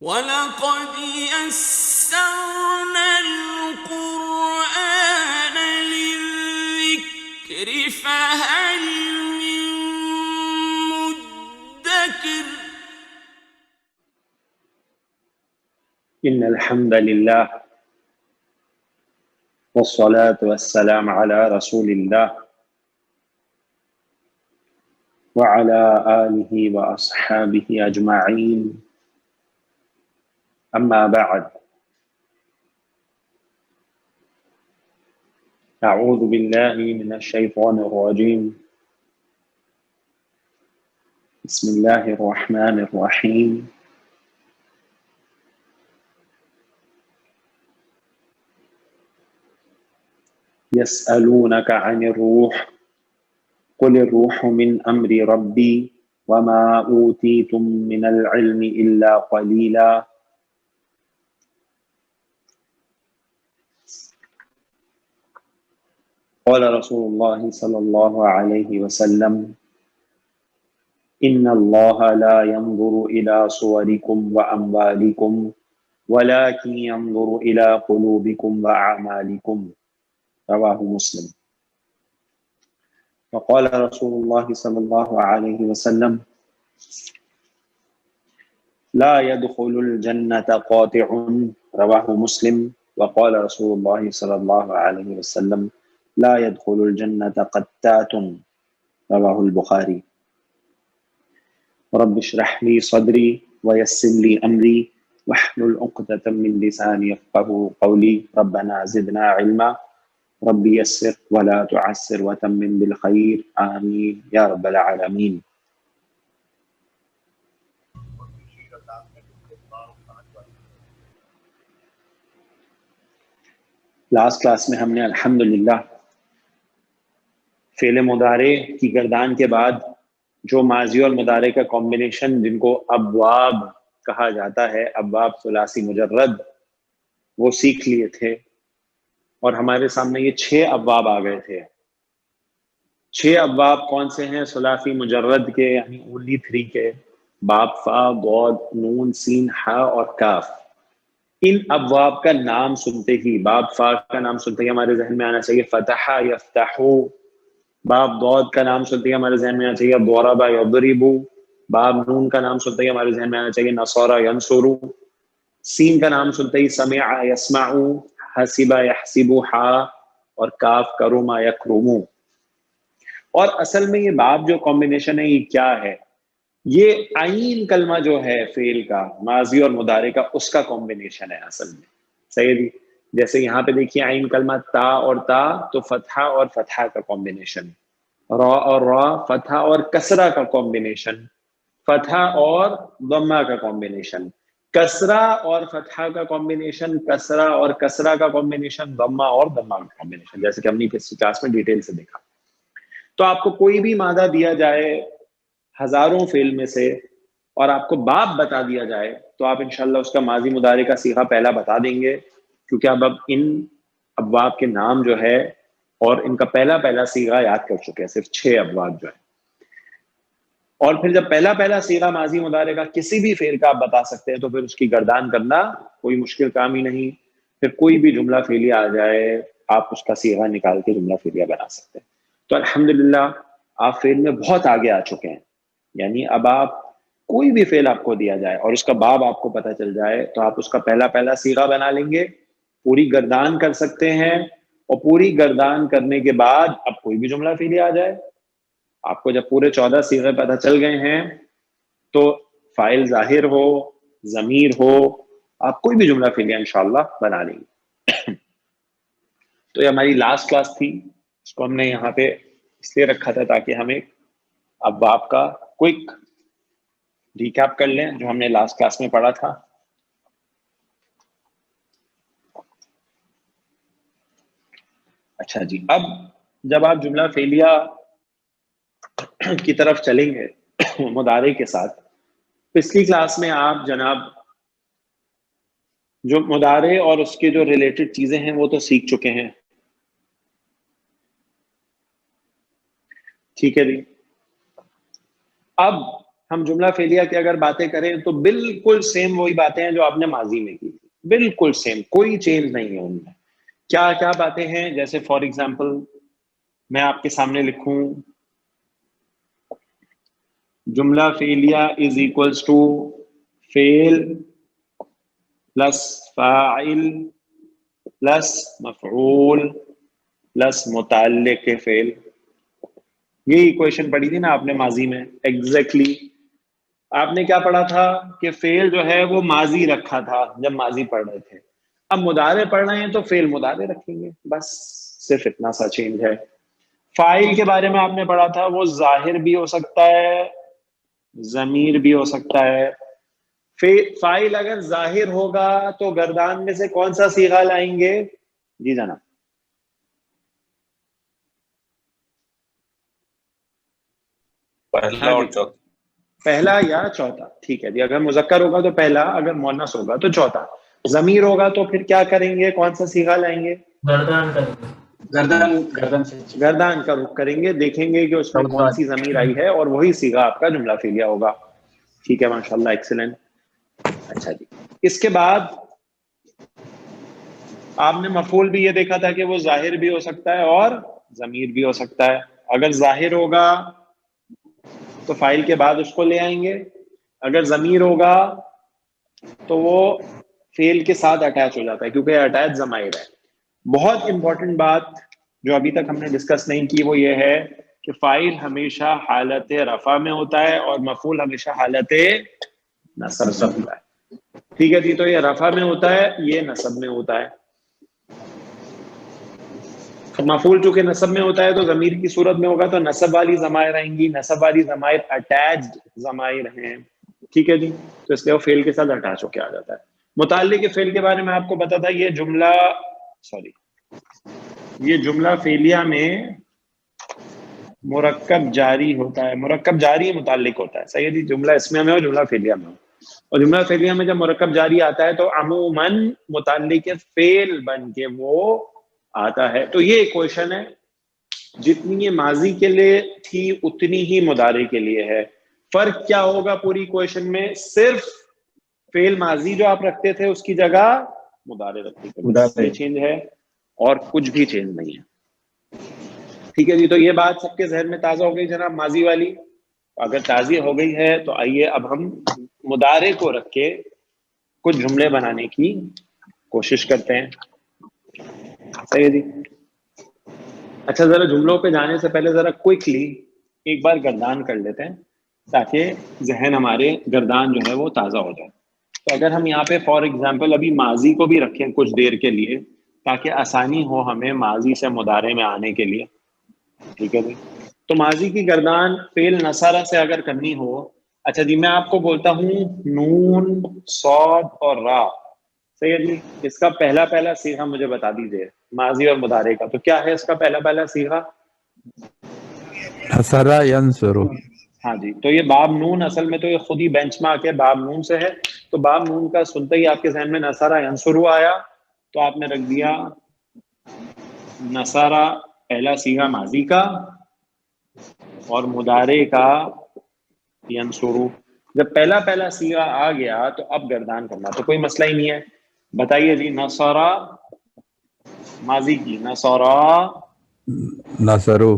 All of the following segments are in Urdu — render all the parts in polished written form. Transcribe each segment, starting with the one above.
وَلَقَدْ يَسَّرْنَا الْقُرْآنَ لِلذِّكْرِ فَهَلْ مِن مُّدَّكِرٍ إن الحمد لله والصلاة والسلام على رسول الله وعلى آله وأصحابه أجمعين أما بعد أعوذ بالله من الشيطان الرجيم بسم الله الرحمن الرحيم يسألونك عن الروح قل الروح من أمر ربي وما أوتيتم من العلم إلا قليلا قال رسول الله صلى الله عليه وسلم إن الله لا ينظر إلى صوركم وأموالكم ولكن ينظر إلى قلوبكم وأعمالكم رواه مسلم وقال رسول الله صلى الله عليه وسلم لا يدخل الجنة قاطع رواه مسلم وقال رسول الله صلى الله عليه وسلم لا يدخل الجنة قتات رواه البخاري رب اشرح لي صدري ويسر لي أمري واحلل عقدة من لساني يفقهوا قولي ربنا زدنا علما رب يسر ولا تعسر وتمم بالخير آمين يا رب العالمين. لاسٹ کلاس میں ہم نے الحمدللہ فعل مضارع کی گردان کے بعد جو ماضی اور مضارع کا کمبینیشن جن کو ابواب کہا جاتا ہے، ابواب ثلاثی مجرد، وہ سیکھ لیے تھے، اور ہمارے سامنے یہ 6 ابواب آ گئے تھے. 6 ابواب کون سے ہیں؟ ثلاثی مجرد کے، یعنی اونلی 3 کے، باب، فا، ضاد، نون، سین، ہا اور کاف. ان ابواب کا نام سنتے ہی، باب فا کا نام سنتے ہی ہمارے ذہن میں آنا چاہیے فتح یفتحو. باب ضاد کا نام سنتے ہی ہمارے ذہن میں آنا چاہیے ضرب یضرب. باب نون کا نام سنتے ہی ہمارے ذہن میں آنا چاہیے نصر ینصر. سین کا نام سنتے ہی سمع یسمع، حسب یحسب، ہا اور کاف کرم یکرم. اور اصل میں یہ باب جو کمبینیشن ہے یہ کیا ہے؟ یہ عین کلمہ جو ہے فعل کا، ماضی اور مضارع کا، اس کا کمبینیشن ہے اصل میں. صحیح جی؟ جیسے یہاں پہ دیکھیے عین کلمہ تا اور تا، تو فتحہ اور فتحہ کا کمبینیشن، را اور را فتحہ اور کسرہ کا کمبینیشن، فتحہ اور ضمہ کا کمبینیشن، کسرہ اور فتحہ کا کمبینیشن، کسرہ اور کسرہ کا کمبینیشن، ضمہ اور ضمہ کا کمبینیشن، جیسے کہ ہم نے پچھلی کلاس میں ڈیٹیل سے دیکھا. تو آپ کو کوئی بھی مادہ دیا جائے ہزاروں فعل میں سے اور آپ کو باب بتا دیا جائے تو آپ انشاءاللہ اس کا ماضی مضارع کا صیغہ پہلا بتا دیں گے، کیونکہ اب ان ابواب کے نام جو ہے اور ان کا پہلا صیغہ یاد کر چکے ہیں، صرف 6 ابواب جو ہیں. اور پھر جب پہلا صیغہ ماضی مضارع کا کسی بھی فعل کا آپ بتا سکتے ہیں تو پھر اس کی گردان کرنا کوئی مشکل کام ہی نہیں. پھر کوئی بھی جملہ فعلیہ آ جائے آپ اس کا صیغہ نکال کے جملہ فعلیہ بنا سکتے ہیں. تو الحمدللہ آپ فعل میں بہت آگے آ چکے ہیں. یعنی اب آپ کوئی بھی فعل آپ کو دیا جائے اور اس کا باب آپ کو پتہ چل جائے تو آپ اس کا پہلا صیغہ بنا لیں گے، پوری گردان کر سکتے ہیں. اور پوری گردان کرنے کے بعد اب کوئی بھی جملہ فعلیہ آ جائے، آپ کو جب پورے 14 صیغے پتہ چل گئے ہیں تو فاعل ظاہر ہو، ضمیر ہو، آپ کوئی بھی جملہ فعلیہ انشاءاللہ بنا لیں گے. تو یہ ہماری لاسٹ کلاس تھی، اس کو ہم نے یہاں پہ اس لیے رکھا تھا تاکہ ہمیں ابواب کا کوئک ریکیپ کر لیں جو ہم نے لاسٹ کلاس میں پڑھا تھا. اچھا جی، اب جب آپ جملہ فعلیہ کی طرف چلیں گے مضارع کے ساتھ، پچھلی کلاس میں آپ جناب جو مضارع اور اس کے جو ریلیٹڈ چیزیں ہیں وہ تو سیکھ چکے ہیں. ٹھیک ہے جی. اب ہم جملہ فعلیہ کی اگر باتیں کریں تو بالکل سیم وہی باتیں ہیں جو آپ نے ماضی میں کی تھی, بالکل سیم, کوئی چینج نہیں ہے ان میں. کیا کیا باتیں ہیں؟ جیسے فار ایگزامپل میں آپ کے سامنے لکھوں جملہ فعلیہ از اکولس ٹو فعل پلس فاعل پلس مفعول پلس متعلق فعل. یہی ایکویشن پڑھی تھی نا آپ نے ماضی میں. ایگزیکٹلی آپ نے کیا پڑھا تھا کہ فعل جو ہے وہ ماضی رکھا تھا جب ماضی پڑھ رہے تھے, اب مضارع پڑھ رہے ہیں تو فعل مضارع رکھیں گے, بس صرف اتنا سا چینج ہے. فاعل کے بارے میں آپ نے پڑھا تھا وہ ظاہر بھی ہو سکتا ہے ضمیر بھی ہو سکتا ہے. فاعل اگر ظاہر ہوگا تو گردان میں سے کون سا صیغہ لائیں گے؟ جی جناب پہلا اور چوتھا. پہلا یا چوتھا, ٹھیک ہے جی. اگر مذکر ہوگا تو پہلا, اگر مؤنث ہوگا تو چوتھا. ضمیر ہوگا تو پھر کیا کریں گے؟ کون سا صیغہ لائیں گے؟ گردان کا رخ کریں گے, دیکھیں گے کہ اس میں کون سی ضمیر آئی ہے اور وہی صیغہ آپ کا جملہ فعلیہ ہوگا. ٹھیک ہے, ماشاءاللہ, ایکسلنٹ. اچھا جی, اس کے بعد آپ نے مفعول بھی یہ دیکھا تھا کہ وہ ظاہر بھی ہو سکتا ہے اور ضمیر بھی ہو سکتا ہے. اگر ظاہر ہوگا تو فاعل کے بعد اس کو لے آئیں گے, اگر ضمیر ہوگا تو وہ فعل کے ساتھ اٹیچ ہو جاتا ہے کیونکہ اٹیچ ضمائر ہے. بہت امپورٹنٹ بات جو ابھی تک ہم نے ڈسکس نہیں کی وہ یہ ہے کہ فاعل ہمیشہ حالت رفع میں ہوتا ہے اور مفعول ہمیشہ حالت نصب میں ہوتا ہے. ٹھیک ہے جی, تو یہ رفع میں ہوتا ہے, یہ نصب میں ہوتا ہے. مفعول چونکہ نصب میں ہوتا ہے تو ضمیر کی صورت میں ہوگا تو نصب والی ضمائر آئیں گی. نصب والی ضمائر اٹیچڈ ضمائر ہیں. ٹھیک ہے جی, تو اس لیے وہ فعل کے ساتھ اٹیچ ہو کے آ جاتا ہے. متعلق فعل کے بارے میں آپ کو پتا تھا, یہ جملہ فعلیہ میں مرکب جاری ہوتا ہے. مرکب جاری متعلق ہوتا ہے, صحیح ہے جی. جملہ اسمیہ میں ہو, جملہ فعلیہ میں ہو, اور جملہ فعلیہ میں جب مرکب جاری آتا ہے تو عموماً متعلق فعل بن کے وہ آتا ہے. تو یہ ایکویشن ہے, جتنی یہ ماضی کے لیے تھی اتنی ہی مضارع کے لیے ہے. فرق کیا ہوگا پوری ایکویشن میں؟ صرف فعل ماضی جو آپ رکھتے تھے اس کی جگہ مضارع رکھتے تھے, یہ چینج ہے اور کچھ بھی چینج نہیں ہے. ٹھیک ہے جی, تو یہ بات سب کے ذہن میں تازہ ہو گئی جناب ماضی والی. اگر تازی ہو گئی ہے تو آئیے اب ہم مضارع کو رکھ کے کچھ جملے بنانے کی کوشش کرتے ہیں. صحیح ہے جی. اچھا, ذرا جملوں پہ جانے سے پہلے ذرا کوئکلی ایک بار گردان کر لیتے ہیں تاکہ ذہن ہمارے گردان جو ہے وہ تازہ ہو جائے. تو اگر ہم یہاں پہ فار ایگزامپل ابھی ماضی کو بھی رکھیں کچھ دیر کے لیے تاکہ آسانی ہو ہمیں ماضی سے مضارع میں آنے کے لیے. ٹھیک ہے جی, تو ماضی کی گردان فعل نصرہ سے اگر کرنی ہو, اچھا جی میں آپ کو بولتا ہوں نون صاد اور را, صحیح ہے جی, اس کا پہلا صیغہ مجھے بتا دیجیے ماضی اور مضارع کا. تو کیا ہے اس کا پہلا صیغہ؟ نصر ینصر. ہاں جی, تو یہ باب نون اصل میں تو یہ خود ہی بینچ مارک ہے, باب نون سے ہے. تو باب نون کا سنتے ہی آپ کے ذہن میں نصر ینصر آیا تو آپ نے رکھ دیا نصر پہلا صیغہ ماضی کا اور مضارع کا ینصر. جب پہلا صیغہ آ گیا تو اب گردان کرنا تو کوئی مسئلہ ہی نہیں ہے. بتائیے جی, نصر ماضی کی, نصرا نصرو.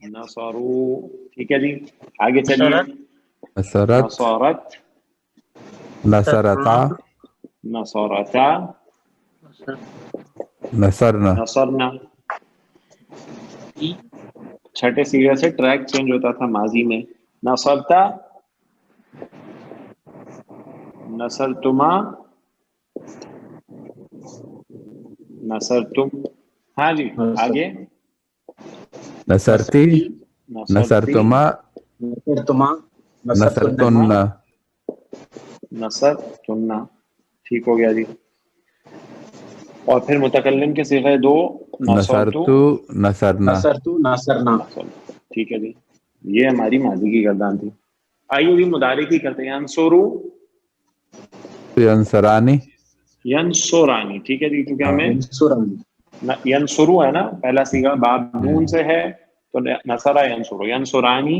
نصرو. ٹھیک ہے جی, آگے چلیے. نصرت. نصرت. نصرتا. نصرتا. نصرنا. نصرنا. چھٹے صیغے سے ٹریک چینج ہوتا تھا ماضی میں. نصرتا, نصرتما, نصرتم. ہاں جی, آگے. نصرتی. نصرتما. نصرتن. نصرتن. ٹھیک ہو گیا جی. اور پھر متکلم کے صیغے دو, نصرتو. نصرنا. نصرنا. ٹھیک ہے جی, یہ ہماری ماضی کی گردان تھی. آئیے جی مضارع کی کرتے ہیں. انصرو. ینصرانی. ینصرانی. ٹھیک ہے جی, کیونکہ ہمیں ینصرو ہے نا پہلا صیغہ, باب نون سے ہے تو نصر ینصرو. ینصرانی.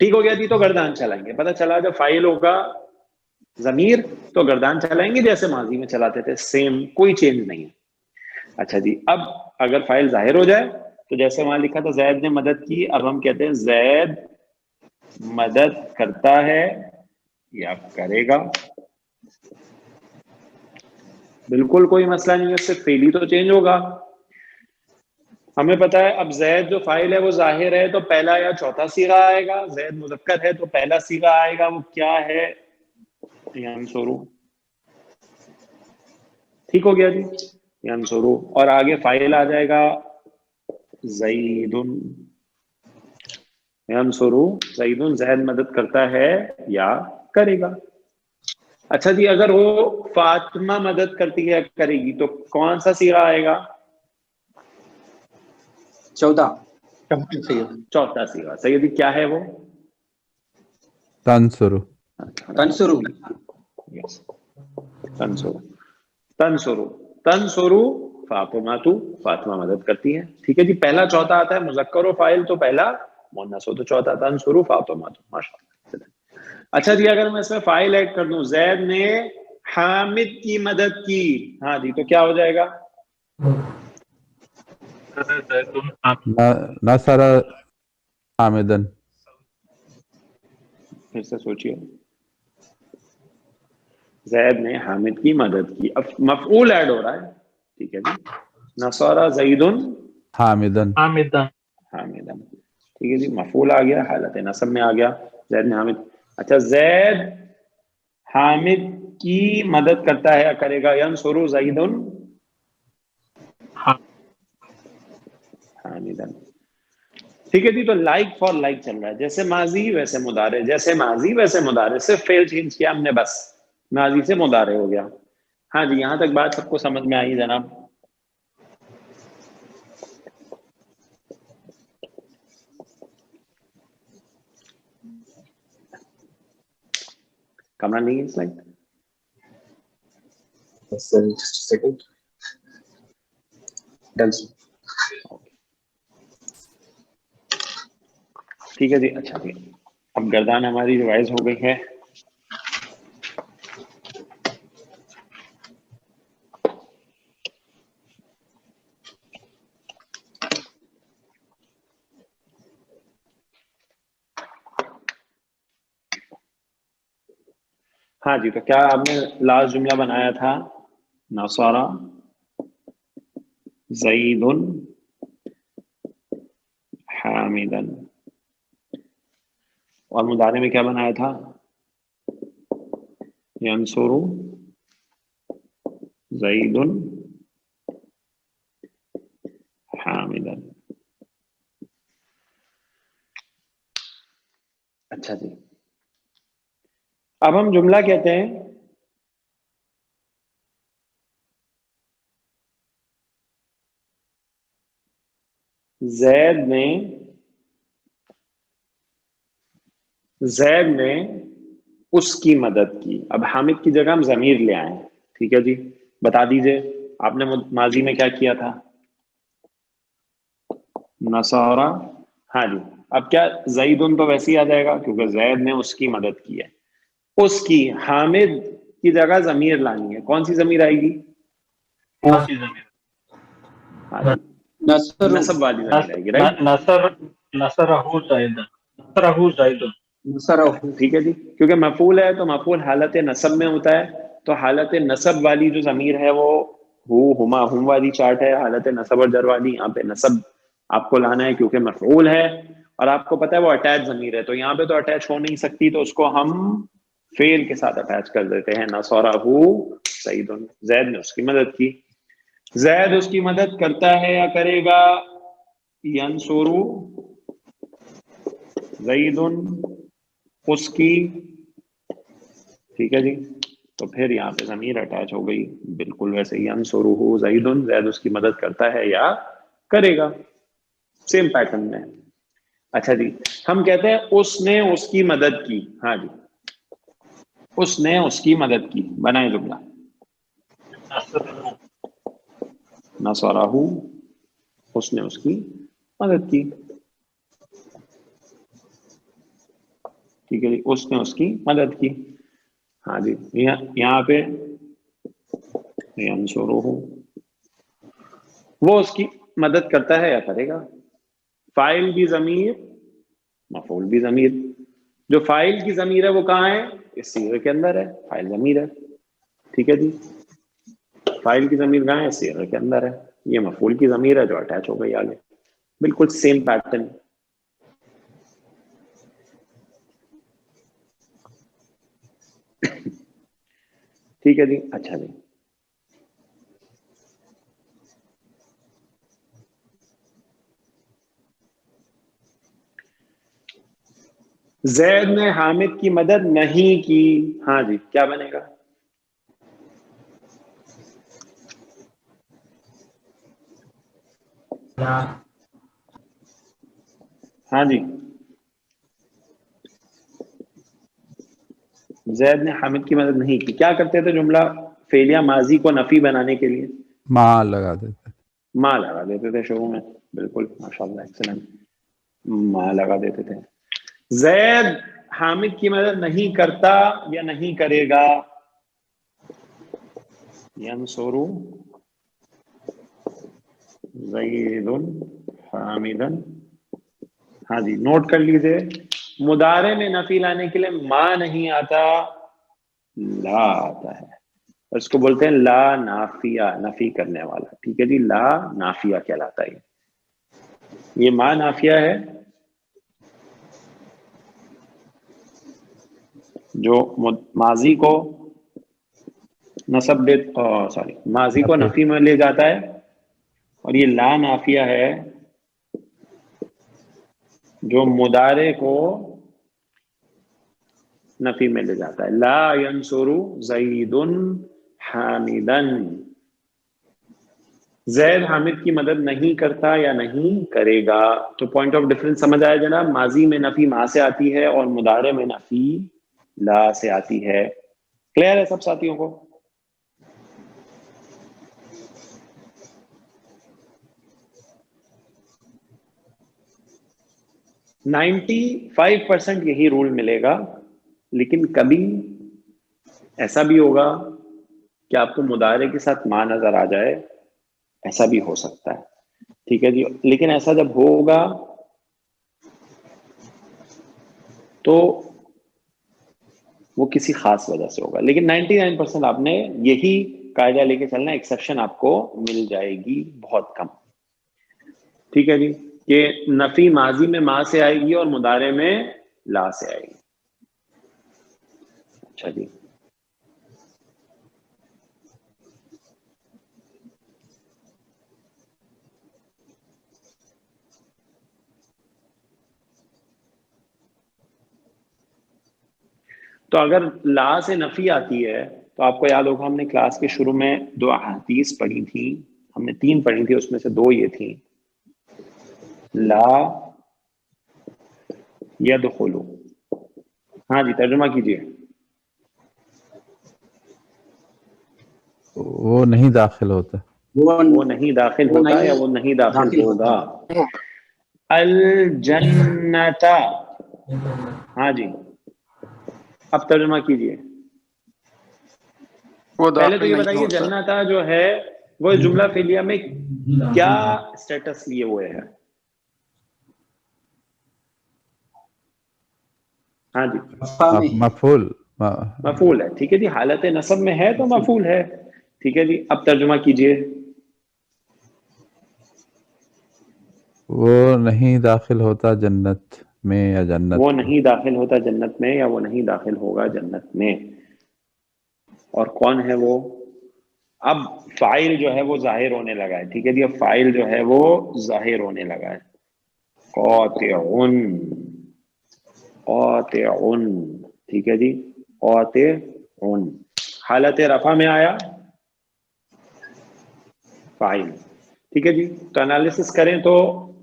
ٹھیک ہو گیا جی. تو گردان چلائیں گے. پتہ چلا جب فاعل ہوگا ضمیر تو گردان چلائیں گے جیسے ماضی میں چلاتے تھے, سیم, کوئی چینج نہیں ہے. اچھا جی, اب اگر فاعل ظاہر ہو جائے تو جیسے وہاں لکھا تھا زید نے مدد کی, اب ہم کہتے ہیں زید مدد کرتا ہے یا کرے گا. بالکل کوئی مسئلہ نہیں ہے, صرف فعل ہی تو چینج ہوگا. ہمیں پتا ہے اب زید جو فاعل ہے وہ ظاہر ہے تو پہلا یا چوتھا صیغہ آئے گا, زید مذکر ہے تو پہلا صیغہ آئے گا, وہ کیا ہے؟ ینصرو. ٹھیک ہو گیا جی, ینصرو. اور آگے فاعل آ جائے گا زید. ینصرو زید, زید مدد کرتا ہے یا کرے گا. اچھا جی, اگر وہ فاطمہ مدد کرتی ہے کرے گی تو کون سا صیغہ آئے گا؟ 14. چوتھا صیغہ. سیدی کیا ہے وہ؟ تنصرو. تنصرو. یس, تنصرو. تنصرو. تنصرو فاطمہ, تو فاطمہ مدد کرتی ہے. ٹھیک ہے جی, پہلا چوتھا آتا ہے مذکر و فاعل تو پہلا مؤنث ہو تو چوتھا. تنصرو فاطمہ تو. ماشاء اللہ. اچھا جی, اگر میں اس میں فاعل ایڈ کر دوں, زید نے حامد کی مدد کی, ہاں جی, تو کیا ہو جائے گا؟ نصر حامدن. پھر سے سوچئے, زید نے حامد کی مدد کی. اب مفعول ایڈ ہو رہا ہے. ٹھیک ہے جی, نصر زید حامدن. حامدن. ٹھیک ہے جی, مفعول آ گیا, حالت نصب میں آ گیا, زید نے حامد. اچھا, زید حامد کی مدد کرتا ہے یا کرے گا؟ ینصر زید حامدن. ٹھیک ہے جی, تو لائک فار لائک چل رہا ہے, جیسے ماضی ویسے مضارع, جیسے ماضی ویسے مضارع, صرف فعل چینج کیا ہم نے, بس ماضی سے مضارع ہو گیا. ہاں جی, یہاں تک بات سب کو سمجھ میں آئی جناب؟ کمرہ نہیں ہے سلائڈ؟ Second done. ٹھیک ہے جی. اچھا جی, اب گردان ہماری ریوائز ہو گئی ہے. ہاں جی, تو کیا آپ نے لاسٹ جملہ بنایا تھا؟ نصر زید حامدن. اور مضارع میں کیا بنایا تھا؟ ینصر زید حامدن. اچھا جی, اب ہم جملہ کہتے ہیں زید نے اس کی مدد کی. اب حامد کی جگہ ہم ضمیر لے آئے. ٹھیک ہے جی, بتا دیجئے آپ نے ماضی میں کیا کیا تھا؟ نصارہ. ہاں جی, اب کیا زیدن تو ویسے ہی آ جائے گا کیونکہ زید نے اس کی مدد کی ہے. اس کی, حامد کی جگہ ضمیر لانی ہے. کون سی ضمیر آئے گی؟ ہاں جی, نصر نصب والی ضمیر آئے گی, رائٹ؟ نصر. ٹھیک ہے جی, کیونکہ مفعول ہے تو مفعول حالت نصب میں ہوتا ہے, تو حالت نصب والی جو ضمیر ہے وہ ہما ہم والی چارٹ ہے. حالت نصب اور جر والی, یہاں پہ نصب آپ کو لانا ہے کیونکہ مفعول ہے, اور آپ کو پتا ہے وہ اٹیچ ضمیر ہے, تو یہاں پہ تو اٹیچ ہو نہیں سکتی, تو اس کو ہم فعل کے ساتھ اٹیچ کر دیتے ہیں. نصرہ زید, زید نے اس کی مدد کی. زید اس کی مدد کرتا ہے یا کرے گا؟ ینصر زید اس کی. ٹھیک ہے جی, تو پھر یہاں پہ ضمیر اٹیچ ہو گئی, بالکل ویسے ہی. ینصرہ زید, زید اس کی مدد کرتا ہے یا کرے گا, سیم پیٹرن میں. اچھا جی, ہم کہتے ہیں اس نے اس کی مدد کی. ہاں جی, اس نے اس کی مدد کی. بنائیں جملہ. نصرہ, اس نے اس کی مدد کی. ٹھیک ہے جی، اس نے اس کی مدد کی. ہاں جی، یہاں پہ ینصرہ، وہ اس کی مدد کرتا ہے یا کرے گا. فاعل بھی ضمیر، مفعول بھی ضمیر. جو فاعل کی ضمیر ہے وہ کہاں ہے؟ اس صیغے کے اندر ہے. فاعل ضمیر ہے، ٹھیک ہے جی. فاعل کی ضمیر کہاں ہے؟ اس صیغے کے اندر ہے. یہ مفعول کی ضمیر ہے جو اٹیچ ہو گئی آگے. بالکل سیم پیٹرن. ٹھیک ہے جی. اچھا جی، زید نے حامد کی مدد نہیں کی. ہاں جی، کیا بنے گا؟ ہاں جی، زید نے حامد کی مدد نہیں کی. کیا کرتے تھے جملہ فعلیہ ماضی کو نفی بنانے کے لیے؟ ماں لگا دیتے. ماں لگا دیتے تھے شروع میں. بالکل، ماشاءاللہ، ایکسلنٹ. ماں لگا دیتے تھے. زید حامد کی مدد نہیں کرتا یا نہیں کرے گا. ینصر زید حامدا. ہاں جی، نوٹ کر لیجئے، مضارع میں نفی لانے کے لیے ما نہیں آتا، لا آتا ہے. اس کو بولتے ہیں لا نافیہ، نفی کرنے والا. ٹھیک ہے جی، لا نافیہ کہلاتا ہے. یہ ما نافیہ ہے جو ماضی کو نصب ماضی کو نفی میں لے جاتا ہے. اور یہ لا نافیہ ہے جو مضارع کو نفی میں لے جاتا ہے. لا ینصر زید حامدا. زید حامد کی مدد نہیں کرتا یا نہیں کرے گا. تو پوائنٹ آف ڈفرنس سمجھ آیا جناب؟ ماضی میں نفی ما سے آتی ہے اور مضارع میں نفی لا سے آتی ہے. کلیئر ہے سب ساتھیوں کو؟ نائنٹی 5% یہی رول ملے گا، لیکن کبھی ایسا بھی ہوگا کہ آپ کو مضارع کے ساتھ ما نظر آ جائے. ایسا بھی ہو سکتا ہے. ٹھیک ہے جی، لیکن ایسا جب ہوگا تو وہ کسی خاص وجہ سے ہوگا. لیکن 99% آپ نے یہی قاعدہ لے کے چلنا. ایکسیپشن آپ کو مل جائے گی بہت کم. ٹھیک ہے جی، کہ نفی ماضی میں ما سے آئے گی اور مضارع میں لا سے آئے گی. اچھا جی، تو اگر لا سے نفی آتی ہے تو آپ کو یاد ہوگا ہم نے کلاس کے شروع میں 2 احادیث پڑھی تھی. ہم نے 3 پڑھی تھی، اس میں سے 2 یہ تھیں. لا یدخلو. ہاں جی، ترجمہ کیجئے. وہ نہیں داخل ہوتا. وہ نہیں داخل ہوتا یا وہ نہیں داخل ہوگا. الجنت. ہاں جی، اب ترجمہ کیجئے. پہلے تو یہ بتائیے جنت جو ہے وہ جملہ فعلیہ میں کیا سٹیٹس لیے ہوئے ہے؟ ہاں جی، مفعول. مفعول ہے. ٹھیک ہے جی، حالت نصب میں ہے تو مفعول ہے. ٹھیک ہے جی، اب ترجمہ کیجئے. وہ نہیں داخل ہوتا جنت میں یا جنت وہ کو. نہیں داخل ہوتا جنت میں یا وہ نہیں داخل ہوگا جنت میں. اور کون ہے وہ؟ اب فاعل جو ہے وہ ظاہر ہونے لگا ہے. ٹھیک ہے جی، اب فاعل جو ہے وہ ظاہر ہونے لگا ہے. قاطعن، قاطعن. ٹھیک ہے جی، قاطعن حالت رفع میں آیا فاعل. ٹھیک ہے جی، تو انالیسس کریں تو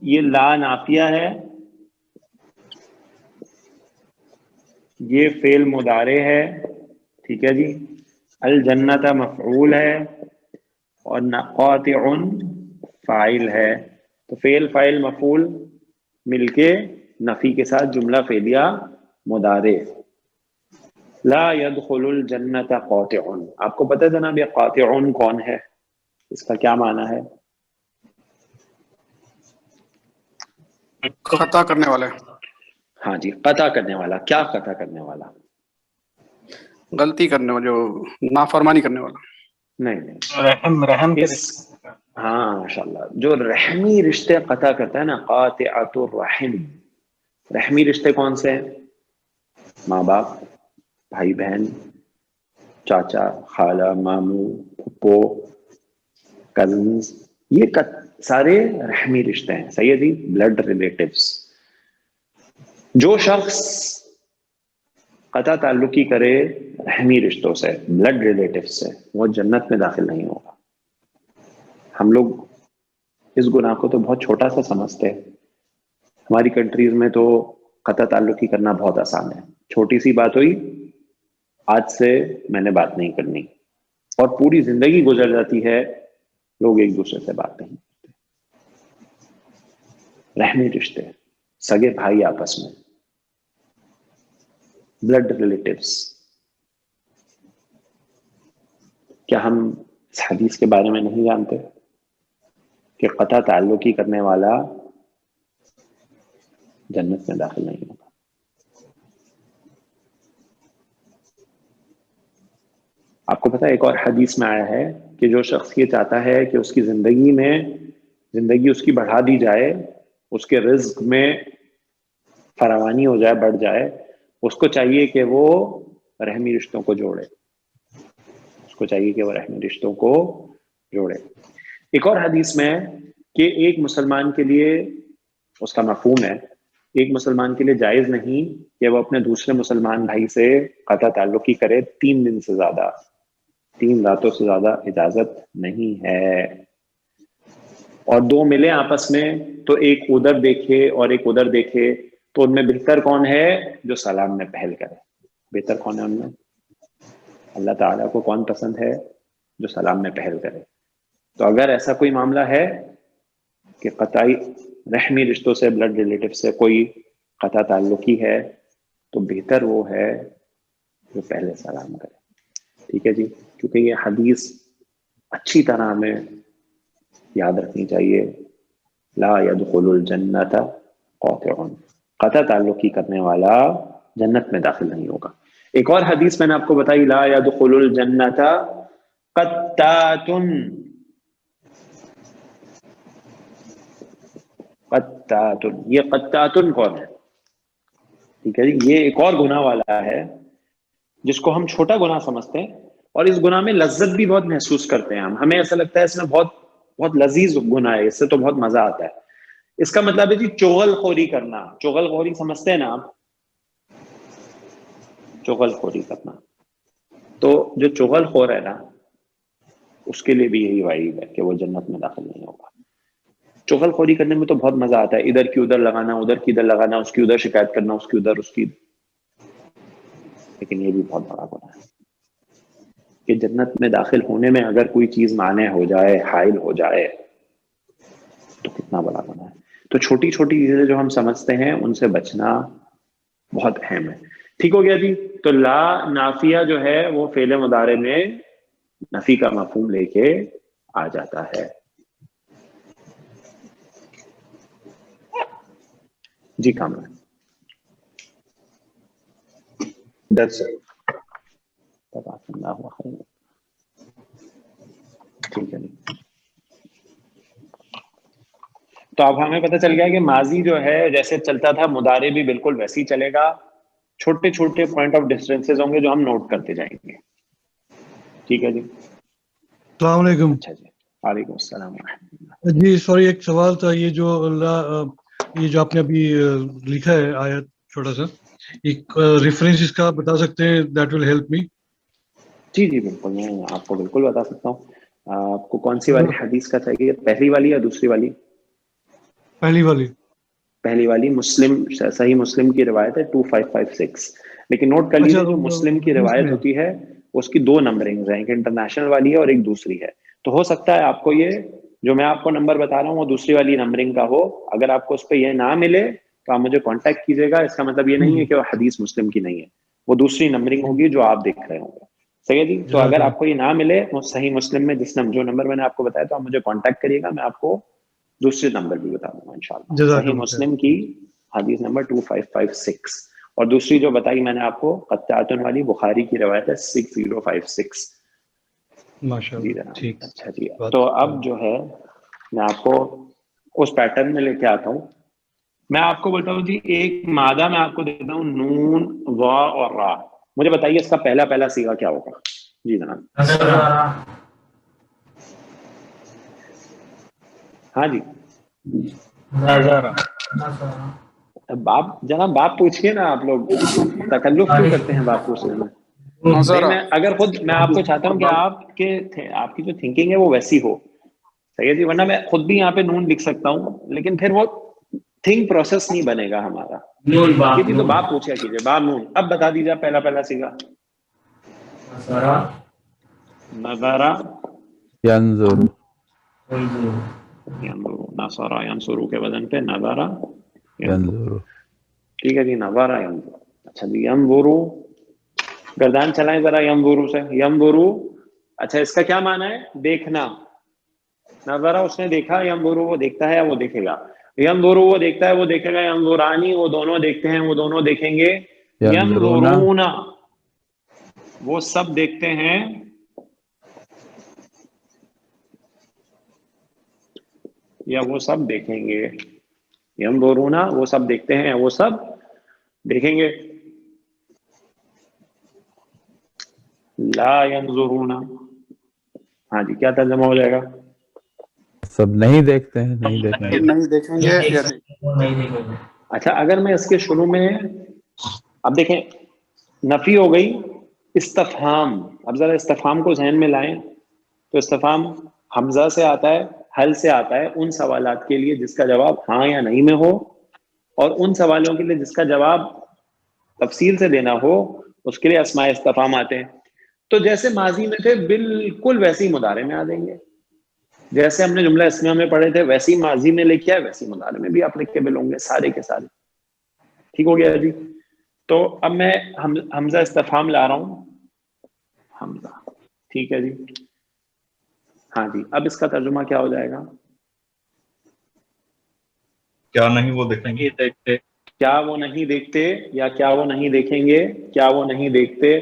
یہ لا نافیہ ہے، یہ فعل مضارع ہے. ٹھیک ہے جی، الجنت مفعول ہے اور قاطع فاعل ہے. تو فعل فاعل مفعول مل کے نفی کے ساتھ جملہ فعلیہ مضارع لا يدخل الجنت قاطع. آپ کو پتہ ہے جناب یہ قاطع کون ہے؟ اس کا کیا معنی ہے؟ خطا کرنے والے، ہاں جی، قطع کرنے والا. کیا قطع کرنے والا؟ غلطی کرنے والا، جو نافرمانی کرنے والا. نہیں رحم کے ہاں ماشاء اللہ، جو رحمی رشتے قطع کرتا ہے نا، قاطعۃ الرحم. رحمی رشتے کون سے ہیں؟ ماں باپ، بھائی بہن، چاچا، خالہ، ماموں، پھپھو، کزنز، یہ سارے رحمی رشتے ہیں. صحیح ہے جی، بلڈ ریلیٹیوز. جو شخص قطع تعلقی کرے رحمی رشتوں سے، بلڈ ریلیٹیو سے، وہ جنت میں داخل نہیں ہوگا. ہم لوگ اس گناہ کو تو بہت چھوٹا سا سمجھتے ہیں. ہماری کنٹریز میں تو قطع تعلقی کرنا بہت آسان ہے. چھوٹی سی بات ہوئی، آج سے میں نے بات نہیں کرنی، اور پوری زندگی گزر جاتی ہے، لوگ ایک دوسرے سے بات نہیں کرتے. رحمی رشتے، سگے بھائی آپس میں، بلڈ ریلیٹیوز. کیا ہم اس حدیث کے بارے میں نہیں جانتے کہ قطع تعلقی کرنے والا جنت میں داخل نہیں ہوگا؟ آپ کو پتہ ہے ایک اور حدیث میں آیا ہے کہ جو شخص یہ چاہتا ہے کہ اس کی زندگی اس کی بڑھا دی جائے، اس کے رزق میں فراوانی ہو جائے، بڑھ جائے، اس کو چاہیے کہ وہ رحمی رشتوں کو جوڑے. ایک اور حدیث میں کہ ایک مسلمان کے لیے، اس کا مفہوم ہے، ایک مسلمان کے لیے جائز نہیں کہ وہ اپنے دوسرے مسلمان بھائی سے قطع تعلقی کرے 3 دن سے زیادہ، 3 راتوں سے زیادہ اجازت نہیں ہے. اور 2 ملے آپس میں تو ایک ادھر دیکھے اور ایک ادھر دیکھے، تو ان میں بہتر کون ہے؟ جو سلام میں پہل کرے. بہتر کون ہے ان میں؟ اللہ تعالیٰ کو کون پسند ہے؟ جو سلام میں پہل کرے. تو اگر ایسا کوئی معاملہ ہے کہ قطعی رحمی رشتوں سے، بلڈ ریلیٹیو سے کوئی قطع تعلقی ہے، تو بہتر وہ ہے جو پہلے سلام کرے. ٹھیک ہے جی، کیونکہ یہ حدیث اچھی طرح ہمیں یاد رکھنی چاہیے. لا يدخل الجنت قاطع، قطع تعلقی کرنے والا جنت میں داخل نہیں ہوگا. ایک اور حدیث میں نے آپ کو بتائی، لا يدخل الجنت قطات. قطات، یہ قطات کون ہے؟ ٹھیک ہے جی، یہ ایک اور گناہ والا ہے جس کو ہم چھوٹا گناہ سمجھتے ہیں، اور اس گناہ میں لذت بھی بہت محسوس کرتے ہیں. ہمیں ایسا لگتا ہے اس میں بہت لذیذ گناہ ہے، اس سے تو بہت مزہ آتا ہے. اس کا مطلب ہے جی چغل خوری کرنا. چغل خوری سمجھتے ہیں نا آپ؟ چغل خوری کرنا، تو جو چغل خور ہے نا، اس کے لیے بھی یہی وعید ہے کہ وہ جنت میں داخل نہیں ہوگا. چغل خوری کرنے میں تو بہت مزہ آتا ہے، ادھر کی ادھر لگانا، ادھر کی ادھر لگانا، اس کی ادھر شکایت کرنا، اس کی ادھر، اس کی. لیکن یہ بھی بہت بڑا گناہ ہے کہ جنت میں داخل ہونے میں اگر کوئی چیز مانع ہو جائے، حائل ہو جائے، تو کتنا بڑا گناہ ہے. تو چھوٹی چھوٹی چیزیں جو ہم سمجھتے ہیں ان سے بچنا بہت اہم ہے. ٹھیک ہو گیا جی. تو لا نافیہ جو ہے وہ فعل مضارع میں نفی کا مفہوم لے کے آ جاتا ہے. جی کامران. That's it. ٹھیک ہے. تو اب ہمیں پتہ چل گیا کہ ماضی جو ہے جیسے چلتا تھا، مضارع بھی بالکل ویسے ہی چلے گا. چھوٹے چھوٹے پوائنٹ آف ڈسٹرنسز ہوں گے جو ہم نوٹ کرتے جائیں گے. ٹھیک ہے جی. السلام علیکم. اچھا جی، وعلیکم السلام ورحمۃ اللہ. جی سوری، ایک سوال تھا. یہ جو آپ نے ابھی لکھا ہے آیت چھوٹا سا، ایک ریفرنس اس کا بتا سکتے ہیں؟ That will help me. جی جی بالکل، میں آپ کو بالکل بتا سکتا ہوں. آپ کو کون سی والی حدیث کا چاہیے، پہلی والی یا دوسری والی؟ پہلی والی. پہلی والی مسلم، صحیح مسلم کی روایت ہے 2556. لیکن نوٹ کر لیجیے جو مسلم کی روایت ہوتی ہے اس کی 2 نمبرنگز ہیں، ایک انٹرنیشنل والی ہے اور ایک دوسری ہے. تو ہو سکتا ہے آپ کو یہ جو میں آپ کو نمبر بتا رہا ہوں وہ دوسری والی نمبرنگ کا ہو. اگر آپ کو اس پہ یہ نہ ملے تو آپ مجھے کانٹیکٹ کیجیے گا. اس کا مطلب یہ نہیں ہے کہ وہ حدیث مسلم کی نہیں ہے, وہ دوسری نمبرنگ ہوگی جو آپ دیکھ رہے ہوں گے. صحیح ہے جی. تو اگر آپ کو یہ نہ ملے وہ صحیح مسلم میں جو نمبر میں نے آپ کو بتایا تو آپ مجھے کانٹیکٹ کریے گا, میں آپ کو دوسرے نمبر بھی بتا دوں گا انشاءاللہ. صحیح مسلم کی حدیث نمبر 2556, اور دوسری جو بتائی میں نے آپ کو قطعۃ والی بخاری کی روایت ہے 6056. جی جناب. اچھا جی. تو اب جو ہے میں آپ کو اس پیٹرن میں لے کے آتا ہوں. میں آپ کو بولتا ہوں جی ایک مادہ میں آپ کو دیتا ہوں نون وا اور را. مجھے بتائیے اس کا پہلا صیغہ کیا ہوگا. جی جناب. ہاں جی باپ جناب باپ پوچھیے نا. آپ لوگ تکلف کیوں کرتے ہیں باپ پوچھنے میں. میں اگر خود میں آپ کو چاہتا ہوں کہ آپ کی جو تھنکنگ ہے وہ ویسی ہو. صحیح ہے جی. ورنہ میں خود بھی یہاں پہ نون لکھ سکتا ہوں لیکن پھر وہ تھنک پروسیس نہیں بنے گا ہمارا. تو باپ پوچھا کیجیے باپ نون. اب بتا دیجیے پہلا صیغہ. نظرا ینظر نصرا ینصرو کے وزن پہ نظرا ینظر. ٹھیک ہے جی. نظرا ینظر. اچھا جی. ینظرو گردان چلائیں ذرا. ینظرو سے ینظرو. اچھا اس کا کیا معنی ہے؟ دیکھنا. نظرا اس نے دیکھا, ینظرو وہ دیکھتا ہے یا وہ دیکھے گا. ینظرو وہ دیکھتا ہے وہ دیکھے گا. ینظرانی وہ دونوں دیکھتے ہیں وہ دونوں دیکھیں گے. ینظرون وہ سب دیکھتے ہیں یا وہ سب دیکھیں گے. ینظرون وہ سب دیکھتے ہیں وہ سب دیکھیں گے. لا ینظرون. ہاں جی کیا ترجمہ ہو جائے گا؟ سب نہیں دیکھتے ہیں, نہیں دیکھیں گے. نہیں دیکھیں گے. اچھا اگر میں اس کے شروع میں اب دیکھیں نفی ہو گئی, استفہام. اب ذرا استفہام کو ذہن میں لائیں تو استفہام حمزہ سے آتا ہے, حل سے آتا ہے ان سوالات کے لیے جس کا جواب ہاں یا نہیں میں ہو, اور ان سوالوں کے لیے جس کا جواب تفصیل سے دینا ہو اس کے لیے اسماء استفہام آتے ہیں. تو جیسے ماضی میں تھے بالکل ویسے ہی مضارع میں آ جائیں گے. جیسے ہم نے جملہ اسمیہ میں پڑھے تھے ویسے ہی ماضی میں لکھا ہے ویسے ہی مضارع میں بھی اپلیکیبل ہوں گے سارے کے سارے. ٹھیک ہو گیا جی. تو اب میں حمزہ استفہام لا رہا ہوں. حمزہ ٹھیک ہے جی. ہاں جی اب اس کا ترجمہ کیا ہو جائے گا؟ کیا نہیں وہ دیکھیں گے دیکھتے. کیا وہ نہیں دیکھتے یا کیا وہ نہیں دیکھیں گے. کیا وہ نہیں دیکھتے.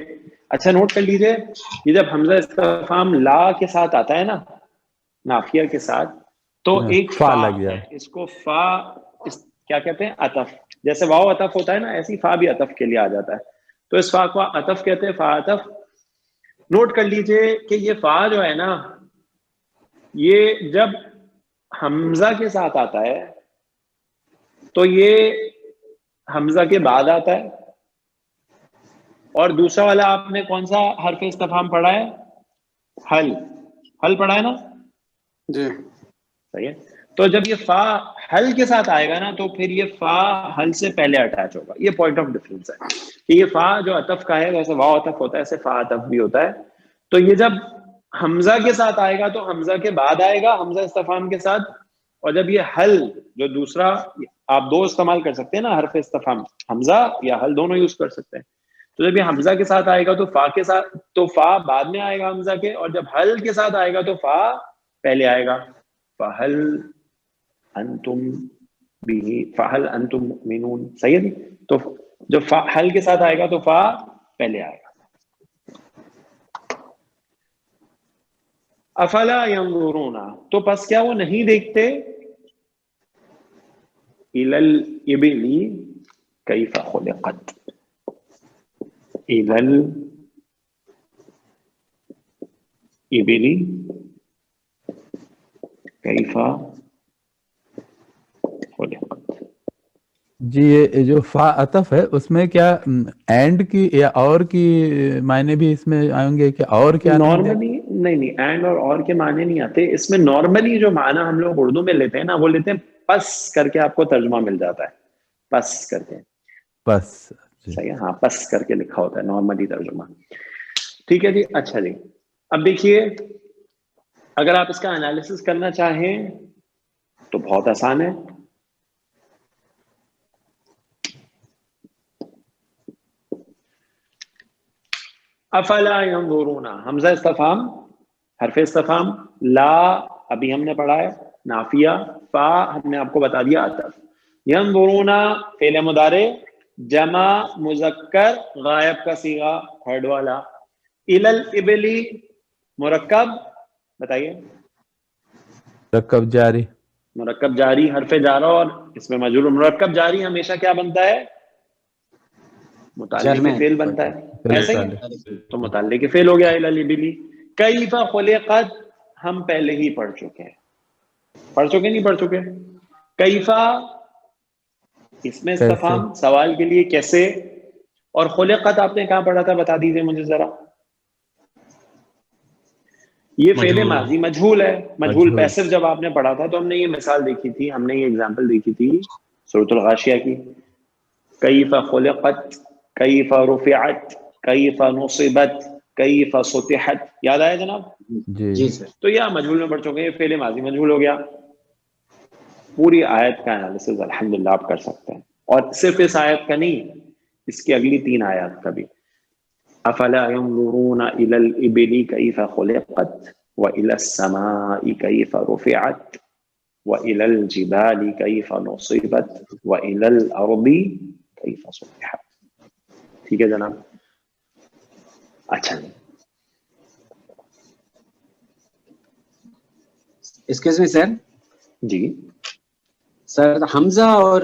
اچھا نوٹ کر لیجئے یہ جب حمزہ استفہام لا کے ساتھ آتا ہے نا, نافیہ کے ساتھ, تو ایک فا فا لگ ہے. جائے. اس کو فا کیا کہتے ہیں؟ عطف. جیسے واو عطف ہوتا ہے نا ایسی فا بھی عطف کے لیے آ جاتا ہے. تو اس فا کو عطف کہتے ہیں, فا عطف. نوٹ کر لیجئے کہ یہ فا جو ہے نا یہ جب حمزہ کے ساتھ آتا ہے تو یہ حمزہ کے بعد آتا ہے. اور دوسرا والا آپ نے کون سا حرف استفہام پڑھا ہے؟ حل پڑھا ہے نا جی صحیح ہے. تو جب یہ فا حل کے ساتھ آئے گا نا تو پھر یہ فا حل سے پہلے اٹیچ ہوگا. یہ پوائنٹ آف ڈفرنس ہے کہ یہ فا جو عطف کا ہے ویسے واو عطف ہوتا ہے ایسے فا عطف بھی ہوتا ہے. تو یہ جب حمزہ کے ساتھ آئے گا تو حمزہ کے بعد آئے گا حمزہ استفہام کے ساتھ. اور جب یہ حل جو دوسرا آپ دو استعمال کر سکتے ہیں نا حرف استفہام, حمزہ یا حل دونوں یوز کر سکتے ہیں. تو جب یہ حمزہ کے ساتھ آئے گا تو فا کے ساتھ تو فا بعد میں آئے گا حمزہ کے, اور جب حل کے ساتھ آئے گا تو فا پہلے آئے گا. فہل انتم بھی فہل انتم مؤمنون. صحیح ہے جی. تو جب حل کے ساتھ آئے گا تو فا پہلے آئے گا. افلا ینظرون تو پس کیا وہ نہیں دیکھتے الی الابل کیف خلقت. الی الابل کیف خلقت. جی یہ جو فا عطف ہے اس میں کیا اینڈ کی یا اور کی معنی بھی اس میں آئیں گے کہ اور کیا؟ نارملی نہیں اینڈ اور کے معنی نہیں آتے اس میں. نارملی جو معنی ہم لوگ اردو میں لیتے ہیں نا وہ لیتے ہیں پس کر کے, آپ کو ترجمہ مل جاتا ہے پس کر کے. بس صحیح ہے. ہاں پس کر کے لکھا ہوتا ہے نارملی ترجمہ. ٹھیک ہے جی. اچھا جی اب دیکھیے اگر آپ اس کا انالیسس کرنا چاہیں تو بہت آسان ہے. افلا ينظرون، حمزہ استفہام، حرف استفہام، لا ابھی ہم نے پڑھا ہے نافیہ، فا ہم نے آپ کو بتا دیا عطف، ينظرون فعل مضارع جمع مذکر غائب کا صیغہ تھرڈ والا، الی الابل مرکب بتائیے، مرکب جاری، مرکب جاری حرف جارہ اور اس میں مجرور، مرکب جاری ہمیشہ کیا بنتا ہے؟ متعلق فعل بنتا ہے، ایسے ہی تو متعلق فعل ہو گیا الی الابل۔ کیف خلقت ہم پہلے ہی پڑھ چکے ہیں، پڑھ چکے نہیں پڑھ چکے؟ کیفا اس میں استفہام سوال کے لیے کیسے، اور خلقت آپ نے کہاں پڑھا تھا بتا دیجیے مجھے ذرا۔ یہ فعل ماضی مجہول ہے، مجہول پیسو جب آپ نے پڑھا تھا تو ہم نے یہ مثال دیکھی تھی، ہم نے یہ اگزامپل دیکھی تھی سورۃ الغاشیہ کی، کیف خلقت، کیف رفعت، کیف نصبت، کیف سطحت، یاد آیا جناب؟ جی سر۔ تو یہ مجہول میں پڑھ چکے ہیں، یہ فعل ماضی مجہول ہو گیا۔ پوری آیت کا انالیسس الحمدللہ آپ کر سکتے ہیں، اور صرف اس آیت کا نہیں، اس کی اگلی 3 آیات کا بھی۔ افلا ينظرون الى الابل كيف خلقت والى السماء كيف رفعت والى الجبال كيف نصبت والى الارض كيف سطحت۔ ٹھیک ہے جناب؟ اچھا ایکسکیوز می سر، جی، سر حمزہ اور